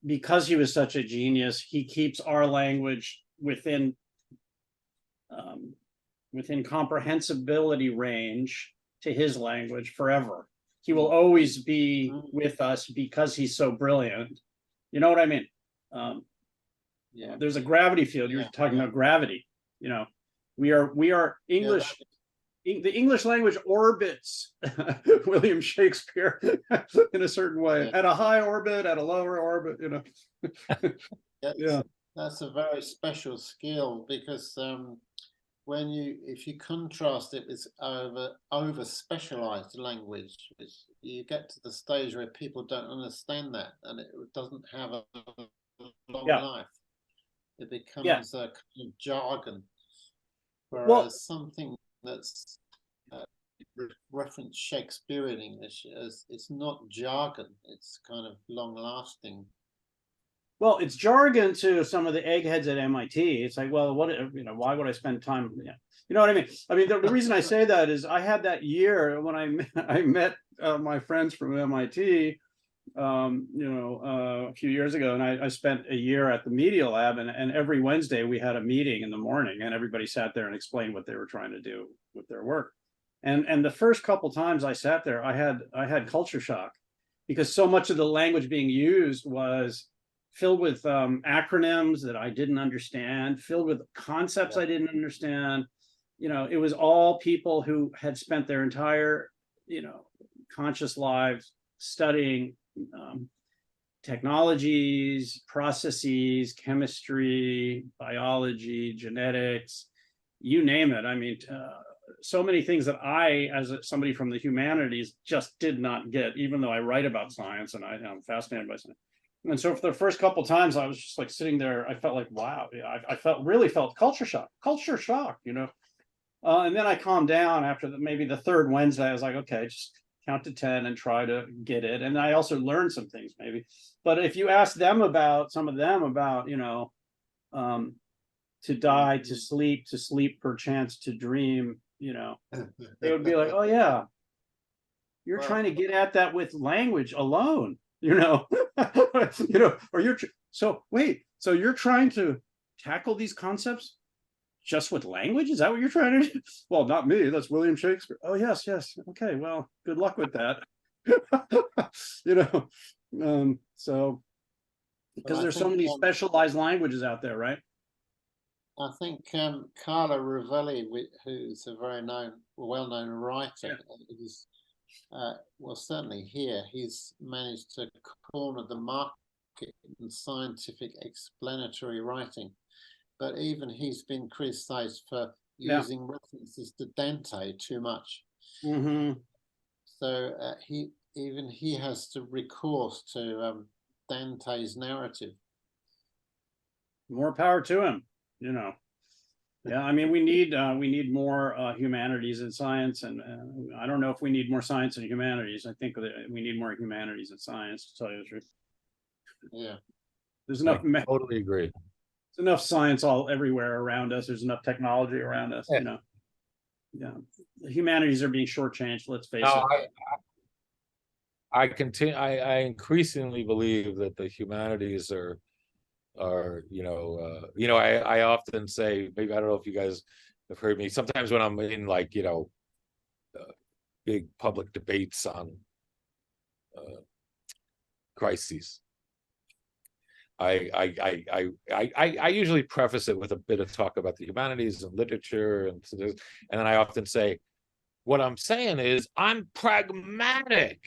Speaker 2: he was such a genius, he keeps our language within comprehensibility range to his language forever. He will always be with us because he's so brilliant. You know what I mean?
Speaker 1: Yeah.
Speaker 2: There's a gravity field. You're talking about gravity. We are English. The English language orbits William Shakespeare in a certain way, at a high orbit, at a lower orbit.
Speaker 1: That's a very special skill, because if you contrast it with over specialized language, you get to the stage where people don't understand that, and it doesn't have a long life. It becomes a kind of jargon, whereas something that's reference Shakespearean English, it's not jargon, it's kind of long lasting.
Speaker 2: Well, it's jargon to some of the eggheads at MIT. It's like, well, why would I spend time? Yeah. You know what I mean? I mean, the reason I say that is I had that year when I met my friends from MIT, a few years ago, and I spent a year at the Media Lab, and every Wednesday we had a meeting in the morning, and everybody sat there and explained what they were trying to do with their work. And the first couple times I sat there, I had culture shock, because so much of the language being used was filled with acronyms that I didn't understand, filled with concepts I didn't understand. It was all people who had spent their entire, conscious lives studying technologies, processes, chemistry, biology, genetics, you name it. I mean, so many things that I, as somebody from the humanities, just did not get, even though I write about science and I'm fascinated by science. And so for the first couple times, I was just like sitting there. I felt like, wow, I really felt culture shock, and then I calmed down after maybe the third Wednesday. I was like, okay, just count to 10 and try to get it. And I also learned some things maybe. But if you ask them about, to die, to sleep perchance to dream, they would be like, oh yeah, you're trying to get at that with language alone. Or so you're trying to tackle these concepts just with language? Is that what you're trying to do? Well, not me. That's William Shakespeare. Oh, yes. Okay, well, good luck with that. So because there's so many specialized languages out there, right?
Speaker 1: I think Carlo Rovelli, who's a very well-known writer, is certainly here, he's managed to corner the market in scientific explanatory writing. But even he's been criticized for using references to Dante too much.
Speaker 2: Mm-hmm.
Speaker 1: So he has to recourse to Dante's narrative.
Speaker 2: More power to him, Yeah, I mean, we need more humanities and science, and I don't know if we need more science and humanities. I think that we need more humanities and science, to tell you the truth.
Speaker 1: Yeah,
Speaker 3: there's enough. I totally agree.
Speaker 2: There's enough science everywhere around us. There's enough technology around us. Yeah. The humanities are being shortchanged. Let's face it.
Speaker 3: I increasingly believe that the humanities are I often say, maybe I don't know if you guys have heard me, sometimes when I'm in big public debates on crises, I usually preface it with a bit of talk about the humanities and literature, and then I often say, what I'm saying is I'm pragmatic,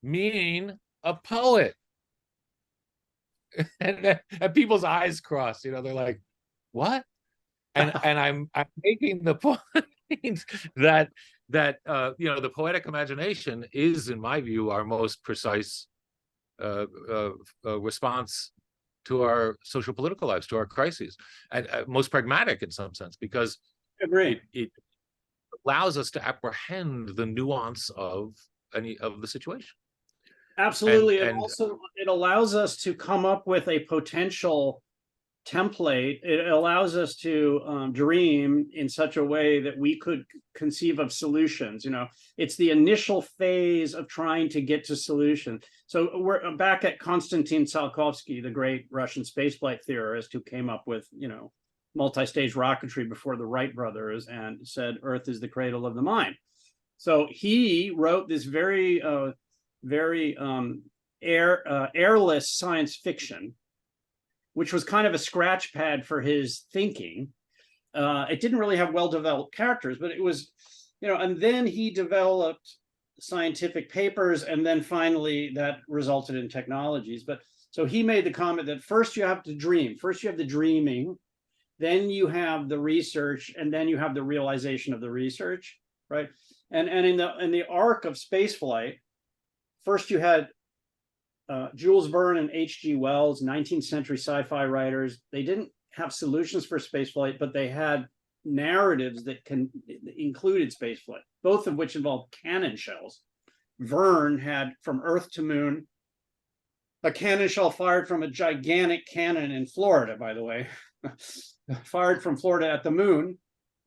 Speaker 3: meaning a poet. and people's eyes cross, they're like, what? And I'm making the point that that the poetic imagination is, in my view, our most precise response to our social political lives, to our crises, and most pragmatic in some sense, because
Speaker 2: Agreed.
Speaker 3: it allows us to apprehend the nuance of the situation.
Speaker 2: Absolutely. And
Speaker 3: And
Speaker 2: also it allows us to come up with a potential template. It allows us to dream in such a way that we could conceive of solutions. It's the initial phase of trying to get to solutions. So we're back at Konstantin Tsiolkovsky, the great Russian spaceflight theorist who came up with, multi-stage rocketry before the Wright brothers and said Earth is the cradle of the mind. So he wrote this very airless science fiction, which was kind of a scratch pad for his thinking. It didn't really have well-developed characters, but it was, and then he developed scientific papers, and then finally that resulted in technologies. But so he made the comment that first you have to dream, first you have the dreaming, then you have the research, and then you have the realization of the research, right? And in the arc of spaceflight, first you had Jules Verne and H.G. Wells, 19th century sci-fi writers. They didn't have solutions for spaceflight, but they had narratives that included spaceflight, both of which involved cannon shells. Verne had From Earth to Moon, a cannon shell fired from a gigantic cannon in Florida, by the way, fired from Florida at the moon.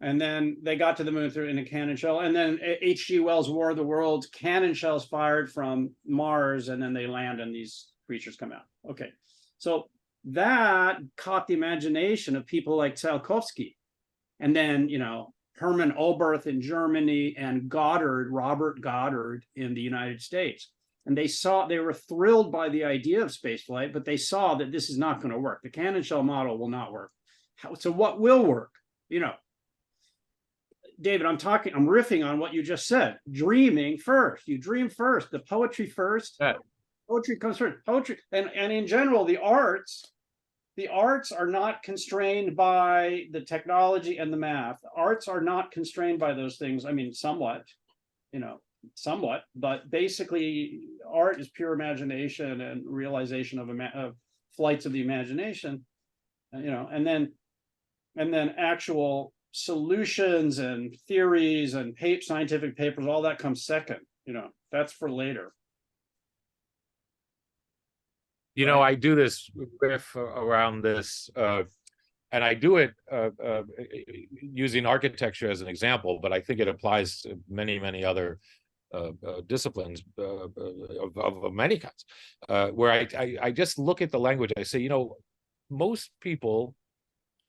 Speaker 2: And then they got to the moon in a cannon shell. And then H.G. Wells' War of the Worlds, cannon shells fired from Mars, and then they land and these creatures come out. Okay, so that caught the imagination of people like Tsiolkovsky. And then, Hermann Oberth in Germany and Robert Goddard in the United States. And they were thrilled by the idea of spaceflight, but they saw that this is not going to work. The cannon shell model will not work. So what will work? David, I'm riffing on what you just said. Dreaming first. You dream first. The poetry first.
Speaker 3: Yeah.
Speaker 2: Poetry comes first. Poetry, and in general, the arts are not constrained by the technology and the math. The arts are not constrained by those things. I mean, somewhat, but basically, art is pure imagination and realization of flights of the imagination. And then actual solutions and theories and scientific papers, all that comes second. That's for later.
Speaker 3: I do this riff around this, and I do it using architecture as an example, but I think it applies to many, many other disciplines of many kinds, where I just look at the language. I say, most people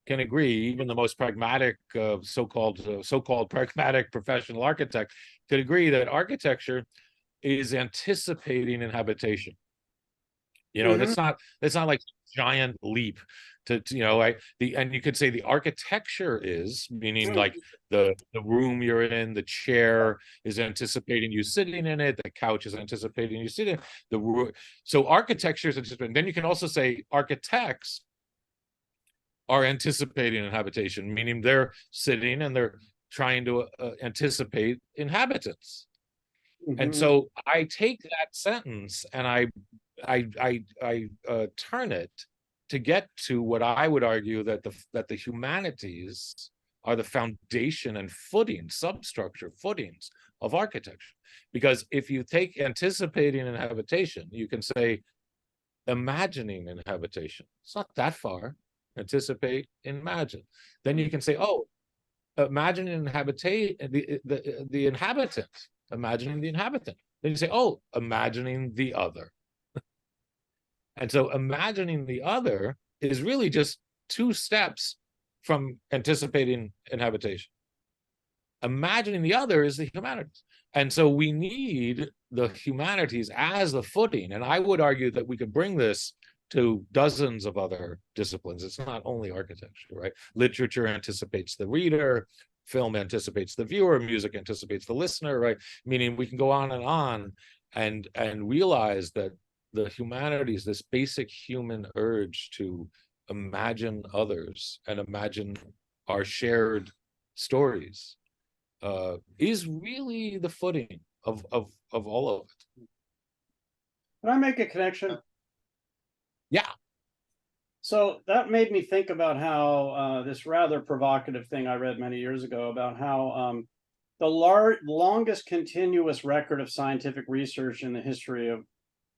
Speaker 3: can agree, even the most pragmatic, so-called pragmatic professional architect could agree that architecture is anticipating inhabitation. That's not like a giant leap to and you could say the architecture is, meaning like the room you're in, the chair is anticipating you sitting in it, the couch is anticipating you sitting in so architecture is anticipating. Then you can also say architects are anticipating inhabitation, meaning they're sitting and they're trying to anticipate inhabitants. And so I take that sentence and I turn it to get to what I would argue that the humanities are the foundation and substructure footings of architecture. Because if you take anticipating inhabitation, you can say imagining inhabitation. It's not that far. Anticipate, imagine. Then you can say, imagining the inhabitant, imagining the inhabitant. Then you say, imagining the other. And so imagining the other is really just 2 steps from anticipating inhabitation. Imagining the other is the humanities. And so we need the humanities as the footing. And I would argue that we could bring this to dozens of other disciplines. It's not only architecture, right? Literature anticipates the reader, film anticipates the viewer, music anticipates the listener, right? Meaning we can go on and realize that the humanities, this basic human urge to imagine others and imagine our shared stories, is really the footing of all of it.
Speaker 2: Can I make a connection?
Speaker 3: Yeah.
Speaker 2: So that made me think about how this rather provocative thing I read many years ago about how the longest continuous record of scientific research in the history of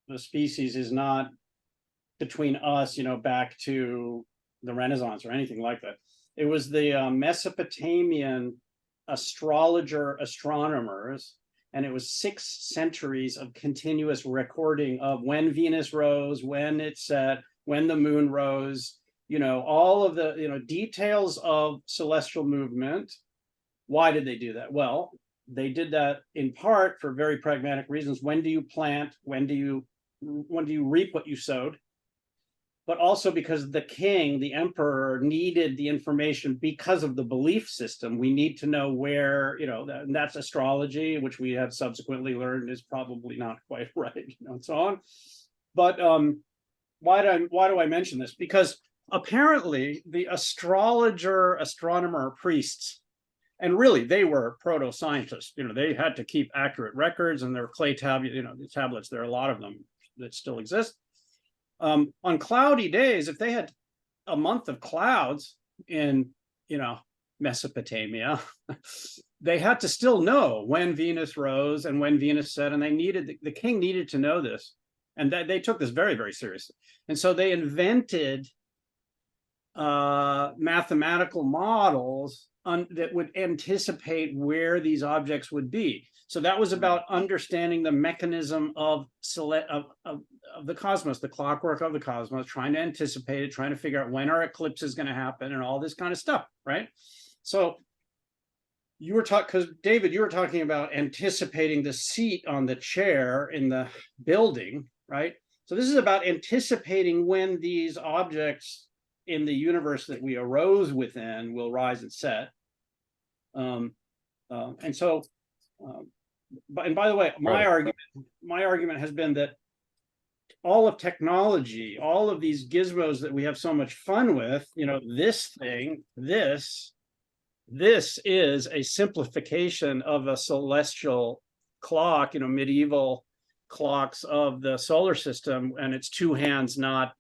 Speaker 2: the species is not between us, back to the Renaissance or anything like that. It was the Mesopotamian astronomers, and it was 6 centuries of continuous recording of when Venus rose, when it set, when the moon rose, all of the, details of celestial movement. Why did they do that? Well, they did that in part for very pragmatic reasons. When do you plant? When do you reap what you sowed? But also because the king, the emperor, needed the information because of the belief system. We need to know where, and that's astrology, which we have subsequently learned is probably not quite right, and so on. But why do I mention this? Because apparently the astronomer priests, and really they were proto-scientists, they had to keep accurate records, and their clay tablets, there are a lot of them that still exist. On cloudy days, if they had a month of clouds in, Mesopotamia, they had to still know when Venus rose and when Venus set, and the king needed to know this, and they took this very, very seriously. And so they invented mathematical models that would anticipate where these objects would be. So that was about understanding the mechanism of the cosmos, the clockwork of the cosmos, trying to anticipate it, trying to figure out when our eclipse is going to happen and all this kind of stuff, right? So you were because David, you were talking about anticipating the seat on the chair in the building, right? So this is about anticipating when these objects in the universe that we arose within will rise and set. And by the way, my argument has been that all of technology, all of these gizmos that we have so much fun with, this is a simplification of a celestial clock, medieval clocks of the solar system, and it's 2 hands, not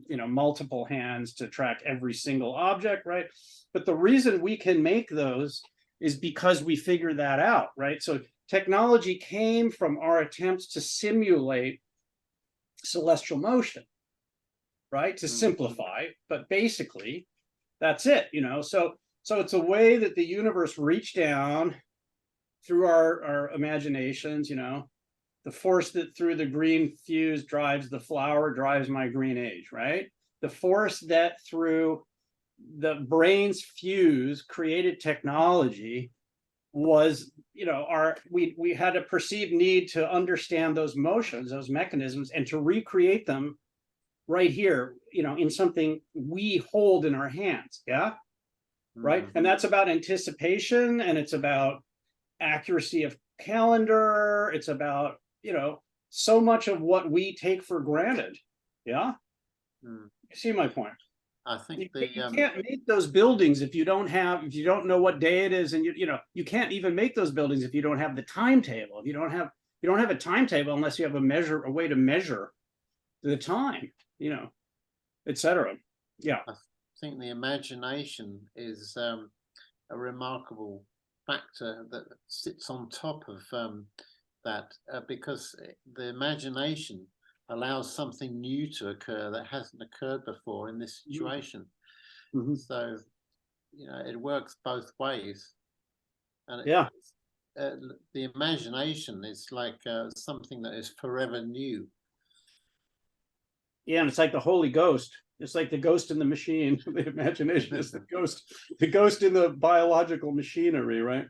Speaker 2: multiple hands to track every single object, right? But the reason we can make those is because we figured that out, right? So technology came from our attempts to simulate celestial motion, right? To simplify, but basically that's it, so it's a way that the universe reached down through our imaginations, the force that through the green fuse drives the flower drives my green age, right? The force that through the brain's fuse created technology was, we had a perceived need to understand those motions, those mechanisms, and to recreate them right here, in something we hold in our hands, yeah? Right? And that's about anticipation, and it's about accuracy of calendar, it's about, so much of what we take for granted, yeah? You see my point?
Speaker 1: I think
Speaker 2: you can't make those buildings if you don't know what day it is, and you can't even make those buildings if you don't have the timetable. If you don't have a timetable unless you have a way to measure the time, etc. Yeah.
Speaker 1: I think the imagination is a remarkable factor that sits on top of that, because the imagination allows something new to occur that hasn't occurred before in this situation. So, it works both ways. And the imagination is like something that is forever new.
Speaker 2: Yeah, and it's like the Holy Ghost. It's like the ghost in the machine. The imagination is the ghost in the biological machinery, right?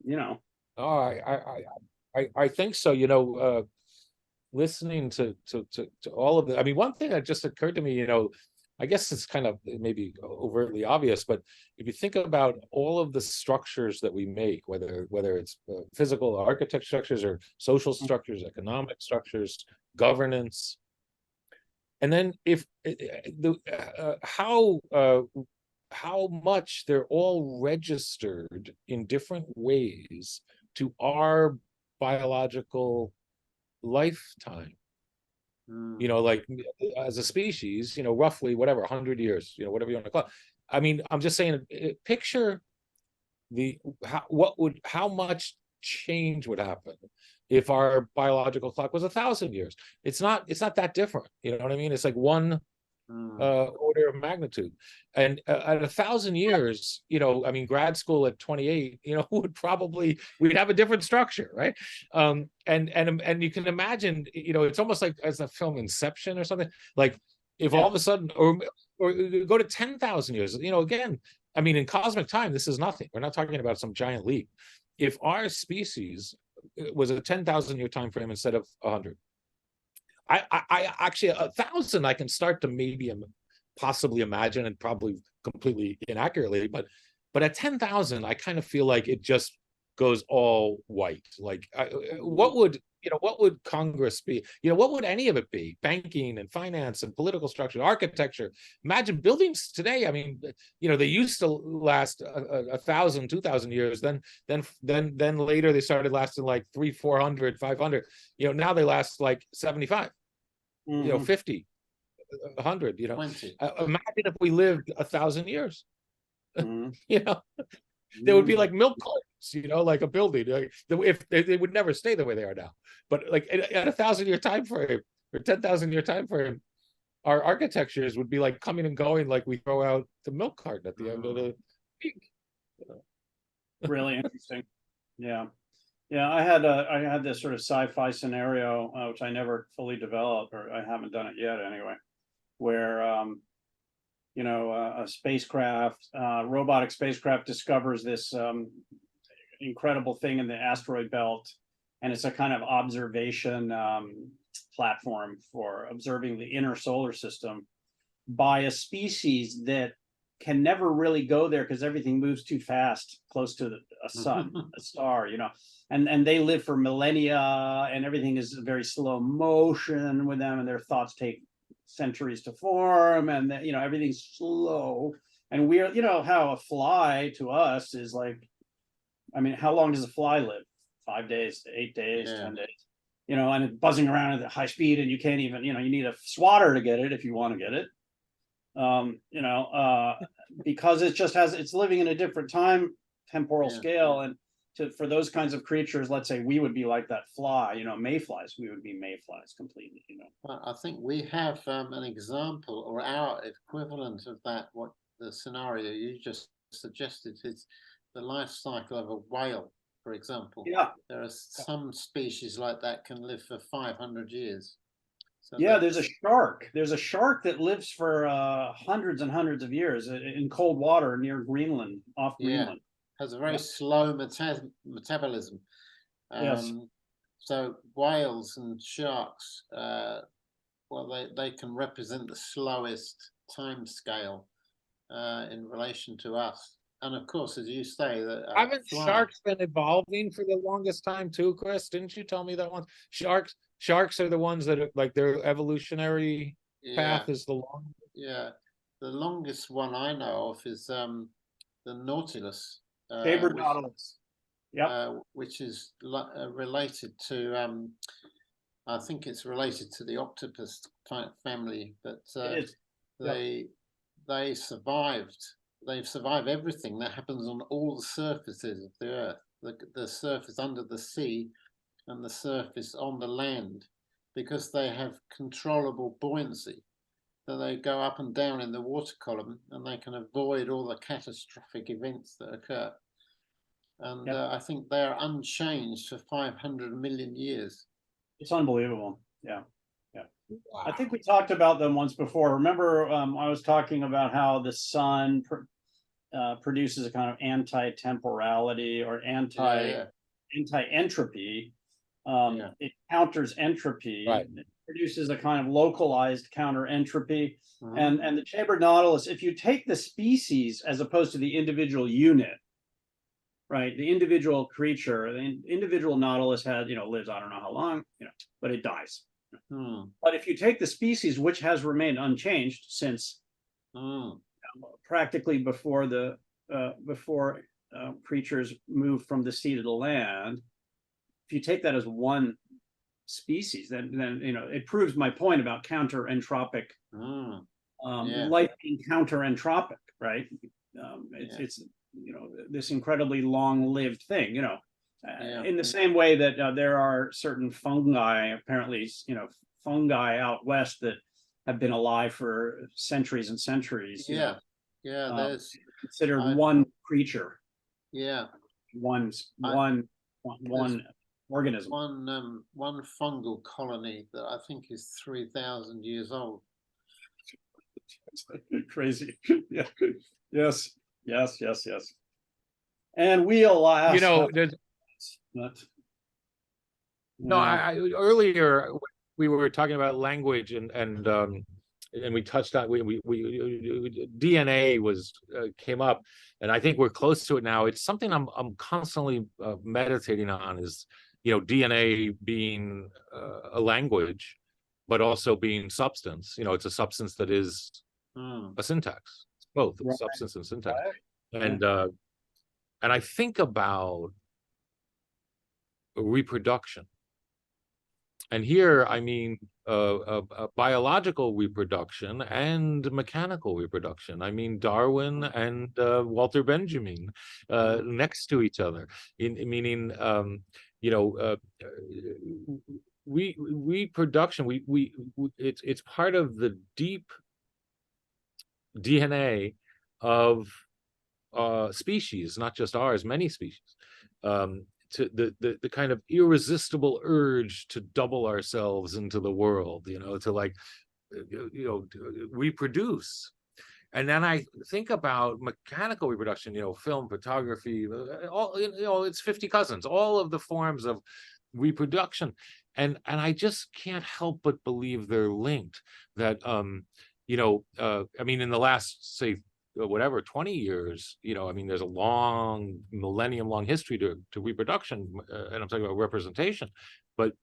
Speaker 1: Yeah.
Speaker 3: Oh, I think so. Listening to all of it. I mean, one thing that just occurred to me, I guess it's kind of maybe overtly obvious, but if you think about all of the structures that we make, whether it's physical architect structures or social structures, economic structures, governance, and then if how how much they're all registered in different ways to our biological lifetime. You know, like as a species, you know, roughly whatever, 100 years, you know, whatever you want to call it. I mean, I'm just saying, picture how much change would happen if our biological clock was 1,000 years. It's not that different. You know what I mean? It's like one order of magnitude. And at 1,000 years, you know, I mean, grad school at 28, you know, we'd have a different structure, right? And you can imagine, you know, it's almost like as a film Inception or something. Like if all of a sudden, or go to 10,000 years, you know, again, I mean, in cosmic time, this is nothing. We're not talking about some giant leap. If our species was a 10,000 year time frame instead of 100, I actually 1,000 I can start to maybe possibly imagine, and probably completely inaccurately, but at 10,000 I kind of feel like it just goes all white. Like what would Congress be? You know, what would any of it be? Banking and finance and political structure, architecture. Imagine buildings today. I mean, you know, they used to last 1,000, 2,000 years. Then later they started lasting like 300, 400, 500. You know, now they last like 75. You know, 50, 100. You know, imagine if we lived 1,000 years. You know, there would be like milk cartons, you know, like a building. Like, if they would never stay the way they are now, but like at 1,000 year time frame or 10,000 year time frame, our architectures would be like coming and going, like we throw out the milk carton at the end of the week. You know?
Speaker 2: Really interesting. Yeah. Yeah, I had this sort of sci-fi scenario, which I never fully developed, or I haven't done it yet anyway, where you know, a spacecraft, robotic spacecraft discovers this incredible thing in the asteroid belt, and it's a kind of observation platform for observing the inner solar system by a species that can never really go there because everything moves too fast close to a sun, a star, you know, and they live for millennia, and everything is very slow motion with them, and their thoughts take centuries to form, and you know, everything's slow. And we're, you know, how a fly to us is like, I mean, how long does a fly live? 5 days, 8 days, 10 days, you know, and it's buzzing around at high speed, and you can't even, you know, you need a swatter to get it if you want to get it. You know, because it's living in a different temporal scale. And for those kinds of creatures, let's say we would be like that fly, you know, mayflies, we would be mayflies completely, you know.
Speaker 1: Well, I think we have an example, or our equivalent of that, what the scenario you just suggested is the life cycle of a whale, for example.
Speaker 2: Yeah.
Speaker 1: There are some species like that can live for 500 years. So
Speaker 2: yeah, there's a shark. There's a shark that lives for hundreds and hundreds of years in cold water near Greenland, off Greenland.
Speaker 1: Has a very slow metabolism.
Speaker 2: Yes.
Speaker 1: So whales and sharks, well, they can represent the slowest time scale in relation to us. And of course, as you say, that
Speaker 3: haven't sharks been evolving for the longest time too, Chris? Didn't you tell me that once? Sharks are the ones that are like, their evolutionary path is the longest.
Speaker 1: Yeah, the longest one I know of is the Nautilus.
Speaker 2: Saber nautilus.
Speaker 1: Which is related to I think it's related to the octopus type family, but they survived. They've survived everything that happens on all the surfaces of the earth, the surface under the sea and the surface on the land, because they have controllable buoyancy. So they go up and down in the water column, and they can avoid all the catastrophic events that occur. And I think they're unchanged for 500 million years.
Speaker 2: It's unbelievable. Yeah.
Speaker 3: Wow.
Speaker 2: I think we talked about them once before. Remember, I was talking about how the sun produces a kind of anti-temporality or anti-entropy. It counters entropy.
Speaker 3: Right.
Speaker 2: It produces a kind of localized counter entropy. And the chambered nautilus, if you take the species as opposed to the individual unit, right, the individual creature, the individual nautilus has, you know, lives I don't know how long, you know, but it dies. But if you take the species, which has remained unchanged since practically before the creatures moved from the sea to the land. If you take that as one species, then it proves my point about counter entropic, life being counter entropic, right? It's this incredibly long-lived thing, in the same way that there are certain fungi, apparently, fungi out west that have been alive for centuries and centuries.
Speaker 1: There's
Speaker 2: considered one creature. One organism.
Speaker 1: One fungal colony that I think is 3,000 years old.
Speaker 2: Crazy. Yeah. Yes. And we'll last.
Speaker 3: Earlier we were talking about language and we touched on we DNA came up, and I think we're close to it now. It's something I'm constantly meditating on, is DNA being a language, but also being substance. It's a substance that is a syntax. It's both substance and syntax. And I think about reproduction. And here, I mean, biological reproduction and mechanical reproduction. I mean, Darwin and Walter Benjamin next to each other, meaning, reproduction. It's part of the deep DNA of species, not just ours, many species. To the kind of irresistible urge to double ourselves into the world, to reproduce. And then I think about mechanical reproduction, film, photography, all, it's 50 cousins, all of the forms of reproduction. And I just can't help but believe they're linked. That I mean, in the last, say, 20 years, there's a long, millennium-long history to reproduction, and I'm talking about representation. But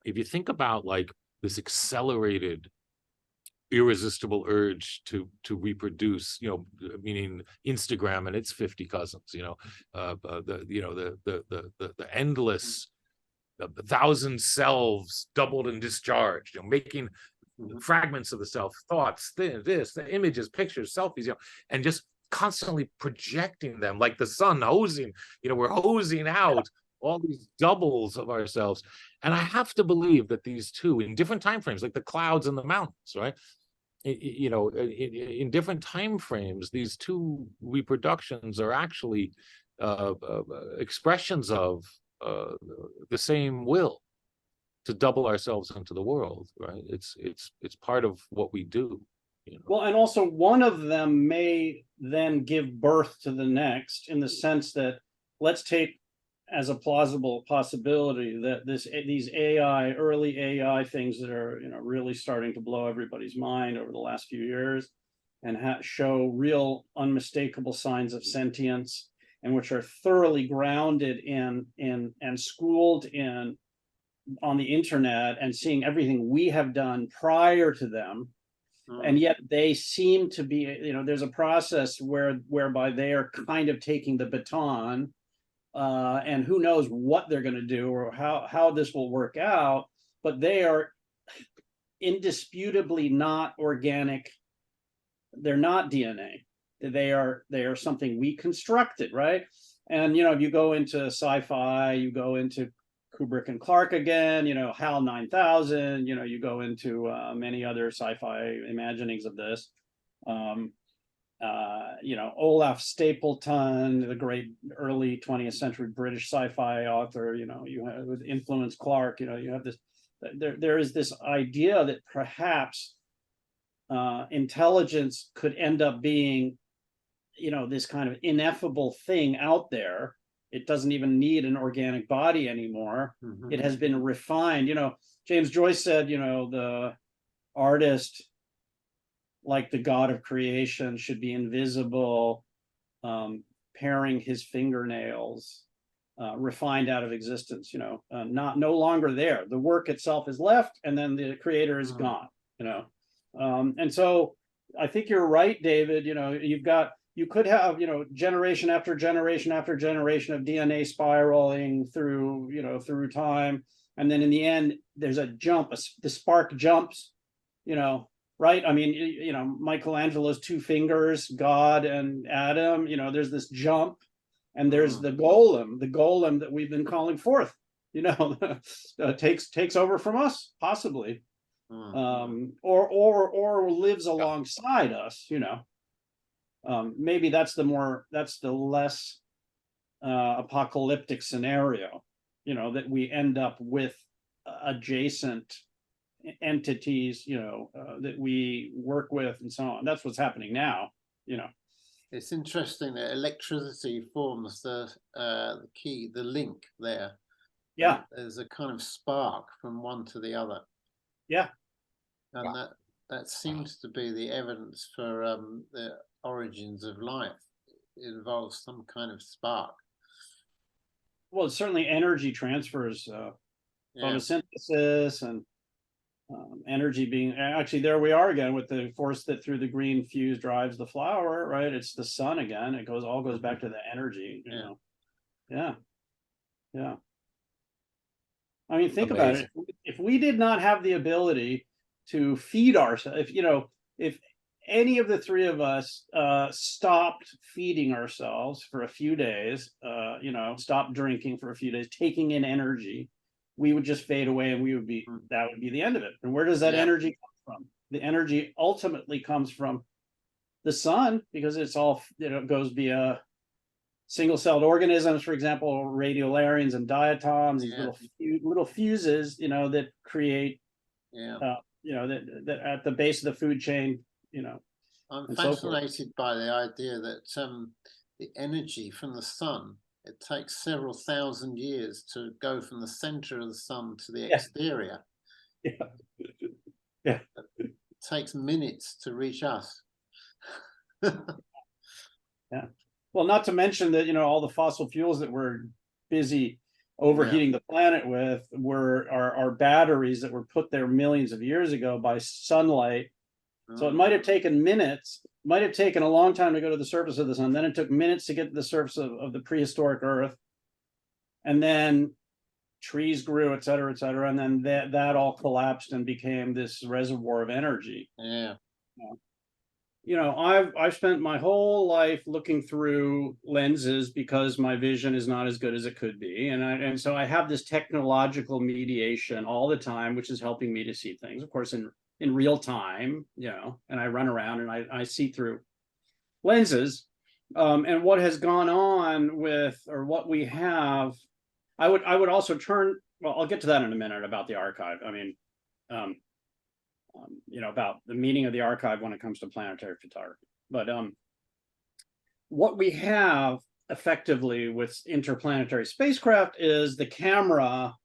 Speaker 3: if you think about this accelerated, irresistible urge to reproduce, meaning Instagram and its 50 cousins, the endless, the 1,000 selves doubled and discharged, making fragments of the self, thoughts, the images, pictures, selfies, and just constantly projecting them like the sun hosing, we're hosing out all these doubles of ourselves. And I have to believe that these two, in different time frames, like the clouds and the mountains, right? In different time frames, these two reproductions are actually expressions of the same will to double ourselves into the world, right? It's part of what we do.
Speaker 2: Well, and also one of them may then give birth to the next, in the sense that, let's take as a plausible possibility that these early AI things that are really starting to blow everybody's mind over the last few years, and show real unmistakable signs of sentience, and which are thoroughly grounded in and schooled in on the internet, and seeing everything we have done prior to them, and yet they seem to be, there's a process whereby they are kind of taking the baton, and who knows what they're going to do or how this will work out, but they are indisputably not organic. They're not DNA. They are something we constructed, right? And if you go into sci-fi, you go into Kubrick and Clarke again, HAL 9000, you go into many other sci-fi imaginings of this. Olaf Stapleton, the great early 20th century British sci-fi author, you have, with influenced Clarke, you have this, there is this idea that perhaps intelligence could end up being, this kind of ineffable thing out there. It doesn't even need an organic body anymore. It has been refined. James Joyce said, the artist, like the God of creation, should be invisible, paring his fingernails, refined out of existence, no longer there. The work itself is left, and then the creator is gone, and so I think you're right, David. You could have, generation after generation after generation of DNA spiraling through time. And then in the end, there's a jump, the spark jumps, right? I mean, Michelangelo's two fingers, God and Adam, there's this jump, and there's the golem that we've been calling forth, takes over from us, possibly. Or lives alongside us, maybe that's the less apocalyptic scenario, that we end up with adjacent entities, that we work with and so on. That's what's happening now.
Speaker 1: It's interesting that electricity forms the link there.
Speaker 2: Yeah.
Speaker 1: There's a kind of spark from one to the other.
Speaker 2: Yeah.
Speaker 1: And that seems to be the evidence for the origins of life. It involves some kind of spark.
Speaker 2: Well, certainly energy transfers, photosynthesis, and energy being actually, there we are again with the force that through the green fuse drives the flower, right? It's the sun again. It all goes back to the energy, Yeah. I mean, think about it. If we did not have the ability to feed ourselves, if any of the three of us stopped feeding ourselves for a few days, stopped drinking for a few days, taking in energy, we would just fade away, and that would be the end of it. And where does that energy come from? The energy ultimately comes from the sun, because it's all, goes via single-celled organisms, for example, radiolarians and diatoms, these little fuses, that create, that at the base of the food chain,
Speaker 1: I'm fascinated by the idea that the energy from the sun, it takes several thousand years to go from the center of the sun to the exterior.
Speaker 2: Yeah.
Speaker 1: It takes minutes to reach us.
Speaker 2: Yeah. Well, not to mention that, all the fossil fuels that we're busy overheating the planet with are batteries that were put there millions of years ago by sunlight. So it might have taken minutes, might have taken a long time to go to the surface of the sun. Then it took minutes to get to the surface of the prehistoric Earth. And then trees grew, et cetera, and then that all collapsed and became this reservoir of energy.
Speaker 1: Yeah.
Speaker 2: I've spent my whole life looking through lenses because my vision is not as good as it could be, and so I have this technological mediation all the time, which is helping me to see things, of course, in real time, and I run around and I see through lenses, and what has gone on with, or what we have. I would also turn. Well, I'll get to that in a minute about the archive. I mean. About the meaning of the archive when it comes to planetary photography. But what we have effectively with interplanetary spacecraft is the camera,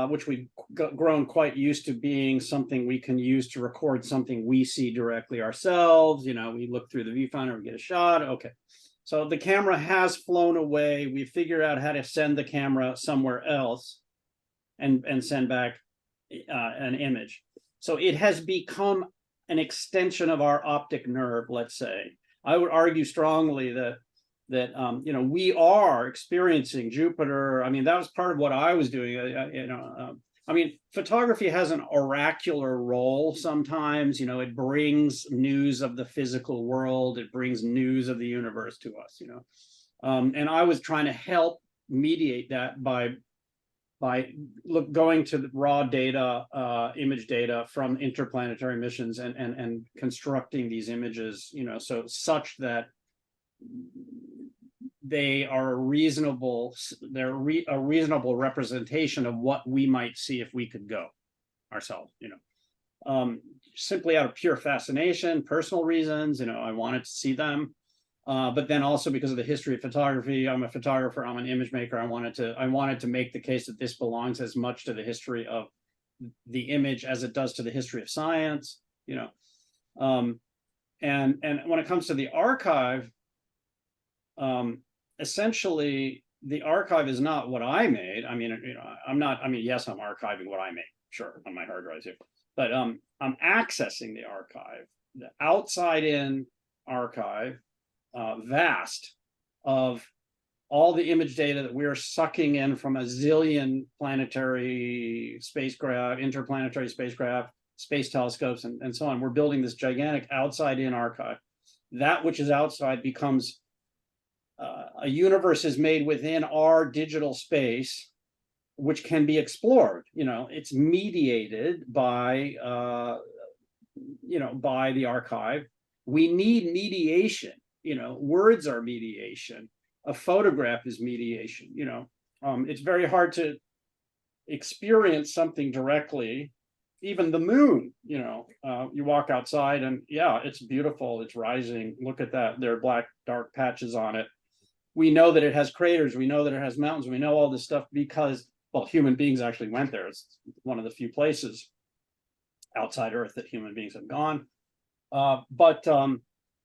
Speaker 2: which we've grown quite used to being something we can use to record something we see directly ourselves. We look through the viewfinder, we get a shot. Okay. So the camera has flown away. We figured out how to send the camera somewhere else and send back an image. So it has become an extension of our optic nerve, let's say. I would argue strongly that we are experiencing Jupiter. I mean, that was part of what I was doing. I mean, photography has an oracular role sometimes. It brings news of the physical world. It brings news of the universe to us. And I was trying to help mediate that by going to the raw data, image data from interplanetary missions and constructing these images, so such that they are a reasonable representation of what we might see if we could go ourselves, simply out of pure fascination, personal reasons, I wanted to see them. But then also because of the history of photography, I'm a photographer, I'm an image maker. I wanted to make the case that this belongs as much to the history of the image as it does to the history of science, and when it comes to the archive, essentially the archive is not what I made. I mean, yes, I'm archiving what I made, sure, on my hard drives here. but I'm accessing the archive, the outside-in archive, vast, of all the image data that we're sucking in from a zillion planetary spacecraft, interplanetary spacecraft, space telescopes, and so on. We're building this gigantic outside-in archive. That which is outside becomes a universe is made within our digital space, which can be explored. It's mediated by by the archive. We need mediation. Words are mediation. A photograph is mediation. It's very hard to experience something directly. Even the moon, you walk outside and yeah, it's beautiful. It's rising. Look at that. There are black, dark patches on it. We know that it has craters. We know that it has mountains. We know all this stuff because, well, human beings actually went there. It's one of the few places outside Earth that human beings have gone. But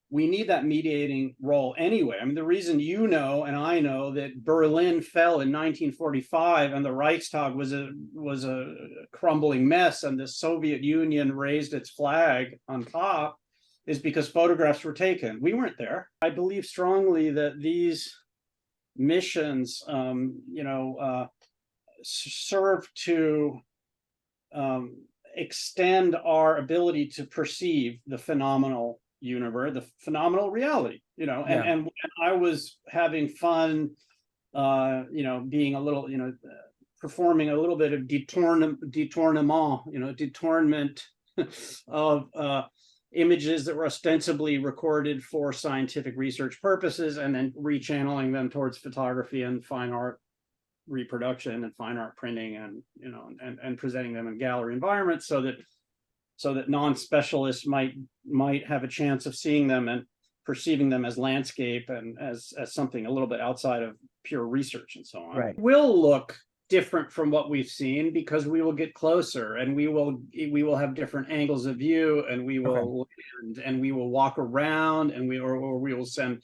Speaker 2: we need that mediating role anyway. I mean, the reason and I know that Berlin fell in 1945 and the Reichstag was a crumbling mess and the Soviet Union raised its flag on top is because photographs were taken. We weren't there. I believe strongly that these missions, serve to extend our ability to perceive the phenomenal universe, the phenomenal reality, and when I was having fun, being a little, performing a little bit of detournement of images that were ostensibly recorded for scientific research purposes and then rechanneling them towards photography and fine art reproduction and fine art printing and presenting them in gallery environments so that non-specialists might have a chance of seeing them and perceiving them as landscape and as something a little bit outside of pure research and so on.
Speaker 4: Right.
Speaker 2: It will look different from what we've seen because we will get closer and we will have different angles of view and we will and we will walk around and we will send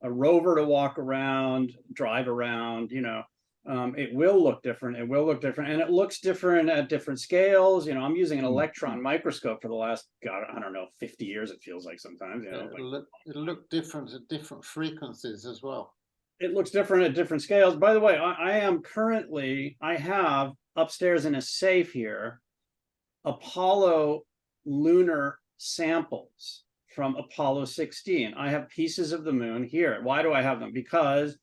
Speaker 2: a rover to walk around, drive around, it will look different. It will look different, and it looks different at different scales. I'm using an electron microscope for the last, God, I don't know, 50 years. It feels like sometimes.
Speaker 1: It'll look different at different frequencies as well.
Speaker 2: It looks different at different scales. By the way, I have upstairs in a safe here, Apollo lunar samples from Apollo 16. I have pieces of the moon here. Why do I have them? Because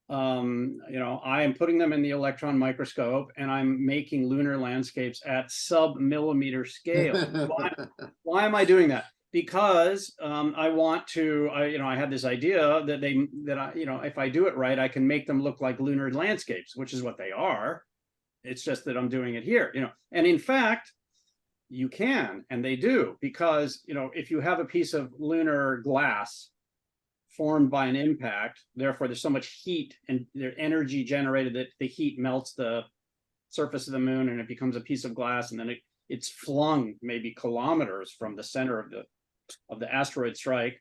Speaker 2: I am putting them in the electron microscope and I'm making lunar landscapes at sub-millimeter scale. Why am I doing that? Because I want to, I had this idea that if I do it right, I can make them look like lunar landscapes, which is what they are. It's just that I'm doing it here, and in fact, you can, and they do, because, if you have a piece of lunar glass formed by an impact, therefore there's so much heat and there's energy generated that the heat melts the surface of the moon and it becomes a piece of glass, and then it's flung maybe kilometers from the center of the asteroid strike,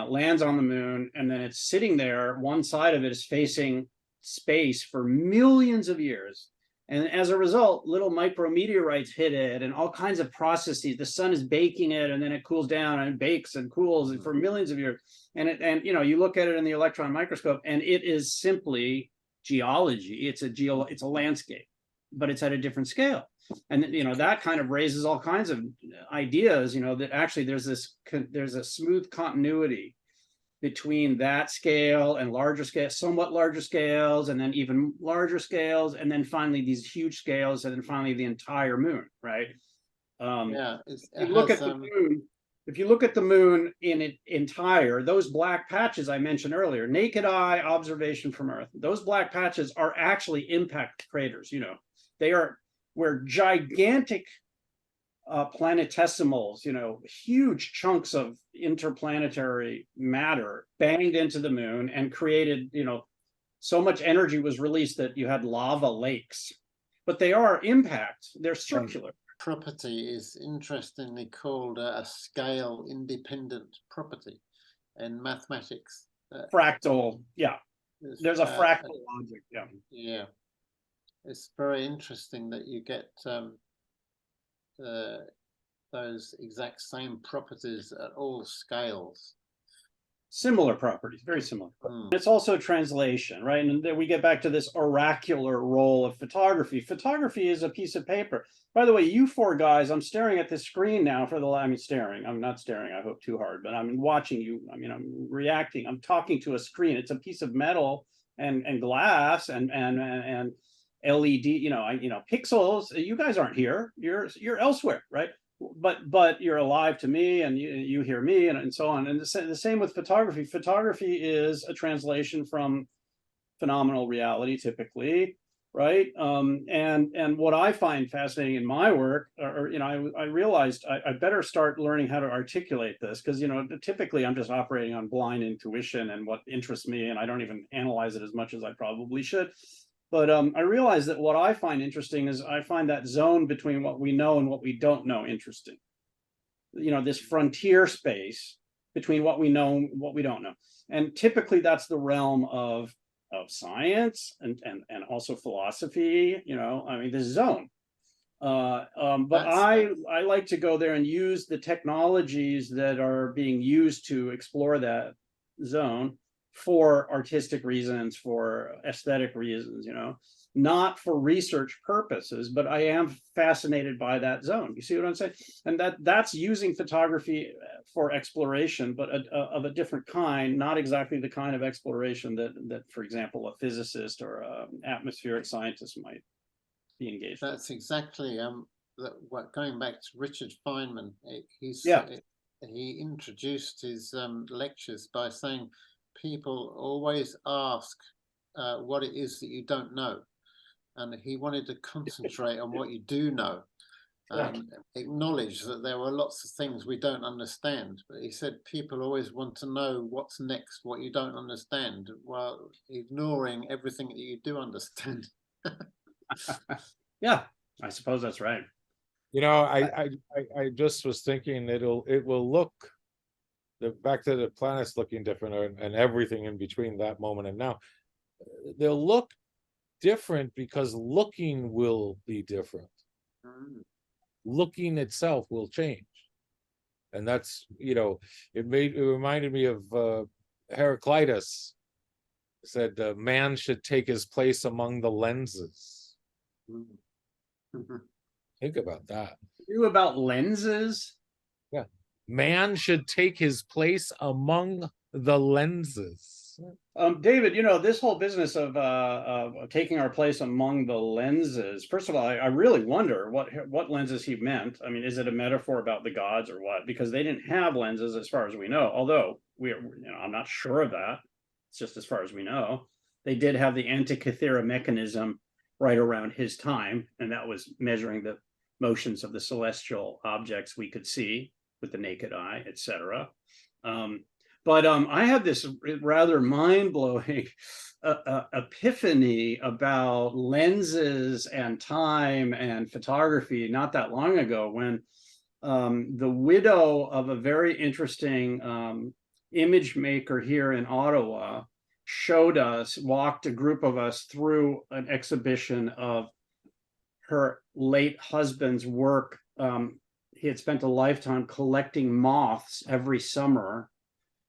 Speaker 2: lands on the moon, and then it's sitting there. One side of it is facing space for millions of years. And as a result, little micrometeorites hit it and all kinds of processes. The sun is baking it and then it cools down and bakes and cools for millions of years. And you look at it in the electron microscope and it is simply geology. It's a landscape, but it's at a different scale. And that kind of raises all kinds of ideas, that actually there's a smooth continuity between that scale and larger scale, somewhat larger scales, and then even larger scales, and then finally these huge scales, and then finally the entire moon, right? If you look at the moon in its entire, those black patches I mentioned earlier, naked eye observation from Earth, those black patches are actually impact craters. They are where gigantic planetesimals, huge chunks of interplanetary matter banged into the moon and created, so much energy was released that you had lava lakes. But they are impacts, they're circular.
Speaker 1: Property is interestingly called a scale independent property in mathematics.
Speaker 2: Fractal, yeah. There's a fractal logic, yeah.
Speaker 1: Yeah. It's very interesting that you get those exact same properties at all scales.
Speaker 2: Similar properties, very similar.
Speaker 1: Mm.
Speaker 2: It's also translation, right? And then we get back to this oracular role of photography. Photography is a piece of paper. By the way, you four guys, I'm staring at this screen now for the, I mean, staring, I'm not staring, I hope too hard, but I'm watching you. I mean, I'm reacting, I'm talking to a screen. It's a piece of metal and glass and LED, pixels. You guys aren't here. You're elsewhere, right? But you're alive to me, and you hear me, and so on. And the same with photography. Photography is a translation from phenomenal reality, typically, right? And what I find fascinating in my work, I realized I better start learning how to articulate this, because typically I'm just operating on blind intuition and what interests me, and I don't even analyze it as much as I probably should. But I realize that what I find interesting is I find that zone between what we know and what we don't know interesting. This frontier space between what we know and what we don't know. And typically that's the realm of science and also philosophy, I mean, this zone. But I like to go there and use the technologies that are being used to explore that zone for artistic reasons, for aesthetic reasons, not for research purposes, but I am fascinated by that zone. You see what I'm saying? And that's using photography for exploration, but of a different kind, not exactly the kind of exploration that for example, a physicist or an atmospheric scientist might be engaged
Speaker 1: That's
Speaker 2: in.
Speaker 1: exactly what going back to Richard Feynman, he introduced his lectures by saying people always ask what it is that you don't know, and he wanted to concentrate on what you do know and acknowledge that there were lots of things we don't understand. But he said people always want to know what's next, what you don't understand, while ignoring everything that you do understand.
Speaker 2: Yeah, I suppose that's right.
Speaker 3: I just was thinking it will look back to the planets looking different and everything in between that moment and now. They'll look different because looking will be different. Looking itself will change. And that's, it reminded me of Heraclitus said, man should take his place among the lenses. Think about that.
Speaker 2: You about lenses?
Speaker 3: Yeah. Man should take his place among the lenses.
Speaker 2: David, this whole business of taking our place among the lenses. First of all, I really wonder what lenses he meant. I mean, is it a metaphor about the gods or what? Because they didn't have lenses as far as we know. Although I'm not sure of that. It's just as far as we know. They did have the Antikythera mechanism right around his time, and that was measuring the motions of the celestial objects we could see with the naked eye, etc. But I had this rather mind-blowing epiphany about lenses and time and photography not that long ago, when the widow of a very interesting image maker here in Ottawa walked a group of us through an exhibition of her late husband's work. He had spent a lifetime collecting moths every summer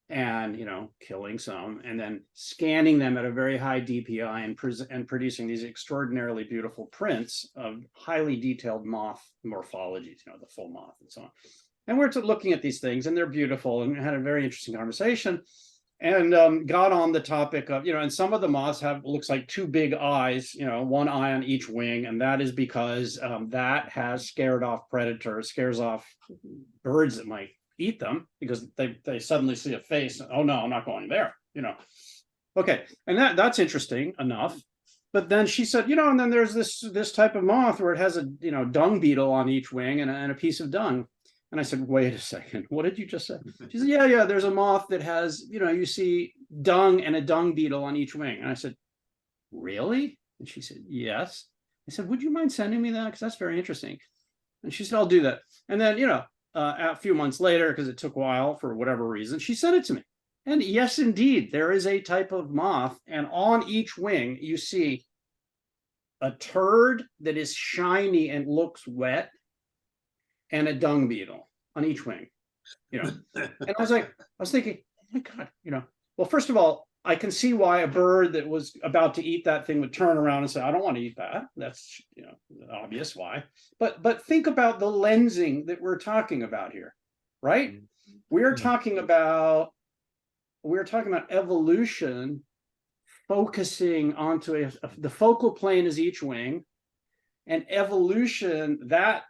Speaker 2: and killing some and then scanning them at a very high DPI and producing these extraordinarily beautiful prints of highly detailed moth morphologies, the full moth and so on. And we're looking at these things and they're beautiful, and had a very interesting conversation, and got on the topic of, and some of the moths looks like two big eyes, one eye on each wing, and that is because that has scares off birds that might eat them, because they suddenly see a face. Oh no, I'm not going there. Okay, and that's interesting enough. But then she said, and then there's this type of moth where it has a dung beetle on each wing and a piece of dung. And I said, wait a second, what did you just say? She said, yeah, there's a moth that has, you see dung and a dung beetle on each wing. And I said, really? And she said, yes. I said, would you mind sending me that? Because that's very interesting. And she said, I'll do that. And then, a few months later, because it took a while for whatever reason, she sent it to me. And yes, indeed, there is a type of moth, and on each wing, you see a turd that is shiny and looks wet, and a dung beetle on each wing, you know. And I was thinking, oh my God, you know, well, first of all, I can see why a bird that was about to eat that thing would turn around and say, I don't want to eat that. That's, you know, obvious why. But think about the lensing that we're talking about here, right? We're talking about evolution focusing onto the focal plane is each wing, and evolution, that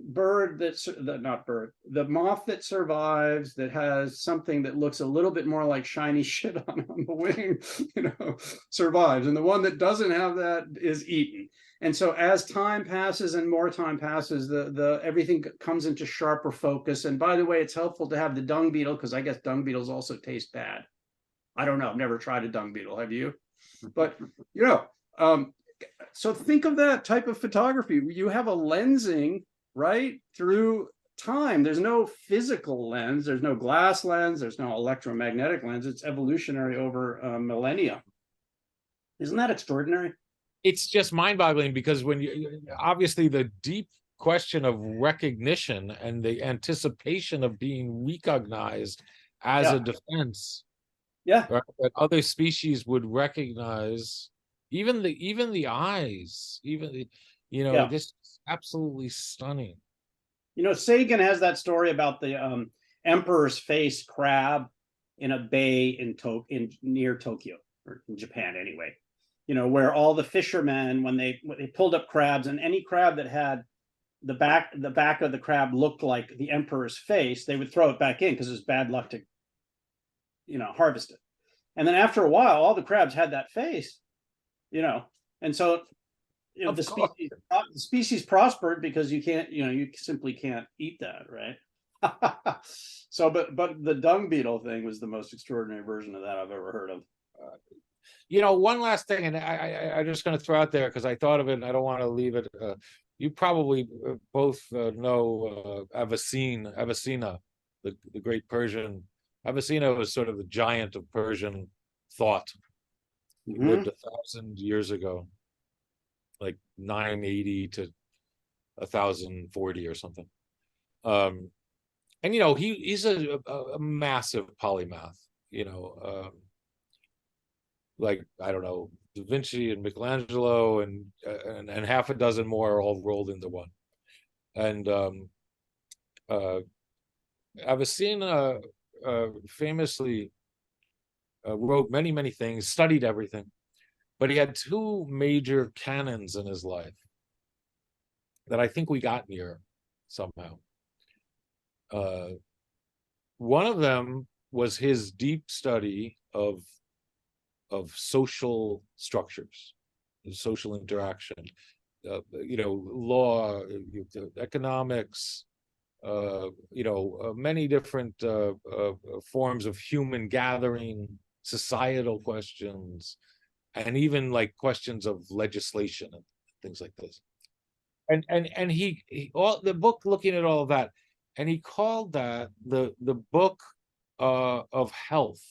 Speaker 2: bird the moth that survives, that has something that looks a little bit more like shiny shit on the wing, you know, survives, and the one that doesn't have that is eaten. And so as time passes and more time passes, the everything comes into sharper focus. And by the way, it's helpful to have the dung beetle, because I guess dung beetles also taste bad. I don't know, I've never tried a dung beetle, have you? But you know, so think of that type of photography. You have a lensing, right, through time. There's no physical lens, there's no glass lens, there's no electromagnetic lens. It's evolutionary over millennia. Isn't that extraordinary?
Speaker 3: It's just mind-boggling, because when obviously the deep question of recognition and the anticipation of being recognized as a defense, right, that other species would recognize, even the eyes, you know, this is absolutely stunning.
Speaker 2: You know, Sagan has that story about the emperor's face crab in a bay in near Tokyo, or in Japan anyway. You know, where all the fishermen, when they pulled up crabs, and any crab that had the back of the crab looked like the emperor's face, they would throw it back in because it was bad luck to, you know, harvest it. And then after a while, all the crabs had that face, you know, and so, you know, the species prospered because you can't, you know, you simply can't eat that, right? So, but the dung beetle thing was the most extraordinary version of that I've ever heard of.
Speaker 3: You know, one last thing, and I'm just going to throw out there because I thought of it and I don't want to leave it. You probably both know Avicenna, the great Persian. Avicenna was sort of the giant of Persian thought. He lived 1,000 years ago, like 980 to 1,040 or something. And you know, he's a massive polymath. You know, like, I don't know, Da Vinci and Michelangelo and half a dozen more all rolled into one. And Avicenna famously wrote many things, studied everything, but he had two major canons in his life that I think we got near somehow. One of them was his deep study of social structures, social interaction, you know, law, economics, you know, many different forms of human gathering, societal questions, and even like questions of legislation and things like this. And he all the book looking at all of that, and he called that the book of health.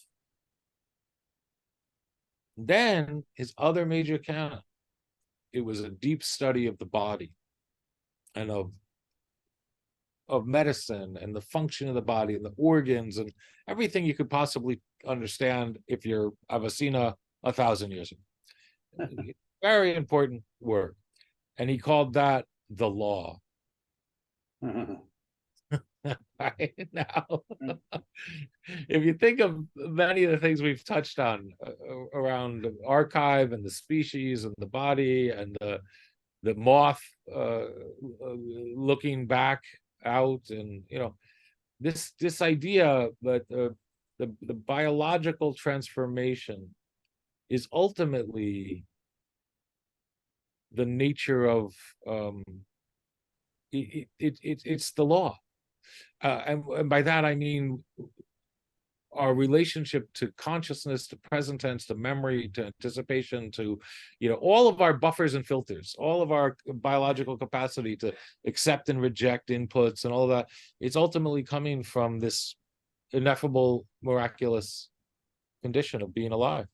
Speaker 3: Then his other major canon, it was a deep study of the body and of medicine and the function of the body and the organs and everything you could possibly understand if you're Avicenna 1,000 years ago. Very important work. And he called that the law. Right now, if you think of many of the things we've touched on around the archive and the species and the body and the moth looking back out, and you know, this idea that the biological transformation is ultimately the nature of it's the law. And by that I mean our relationship to consciousness, to present tense, to memory, to anticipation, to, you know, all of our buffers and filters, all of our biological capacity to accept and reject inputs and all of that. It's ultimately coming from this ineffable, miraculous condition of being alive.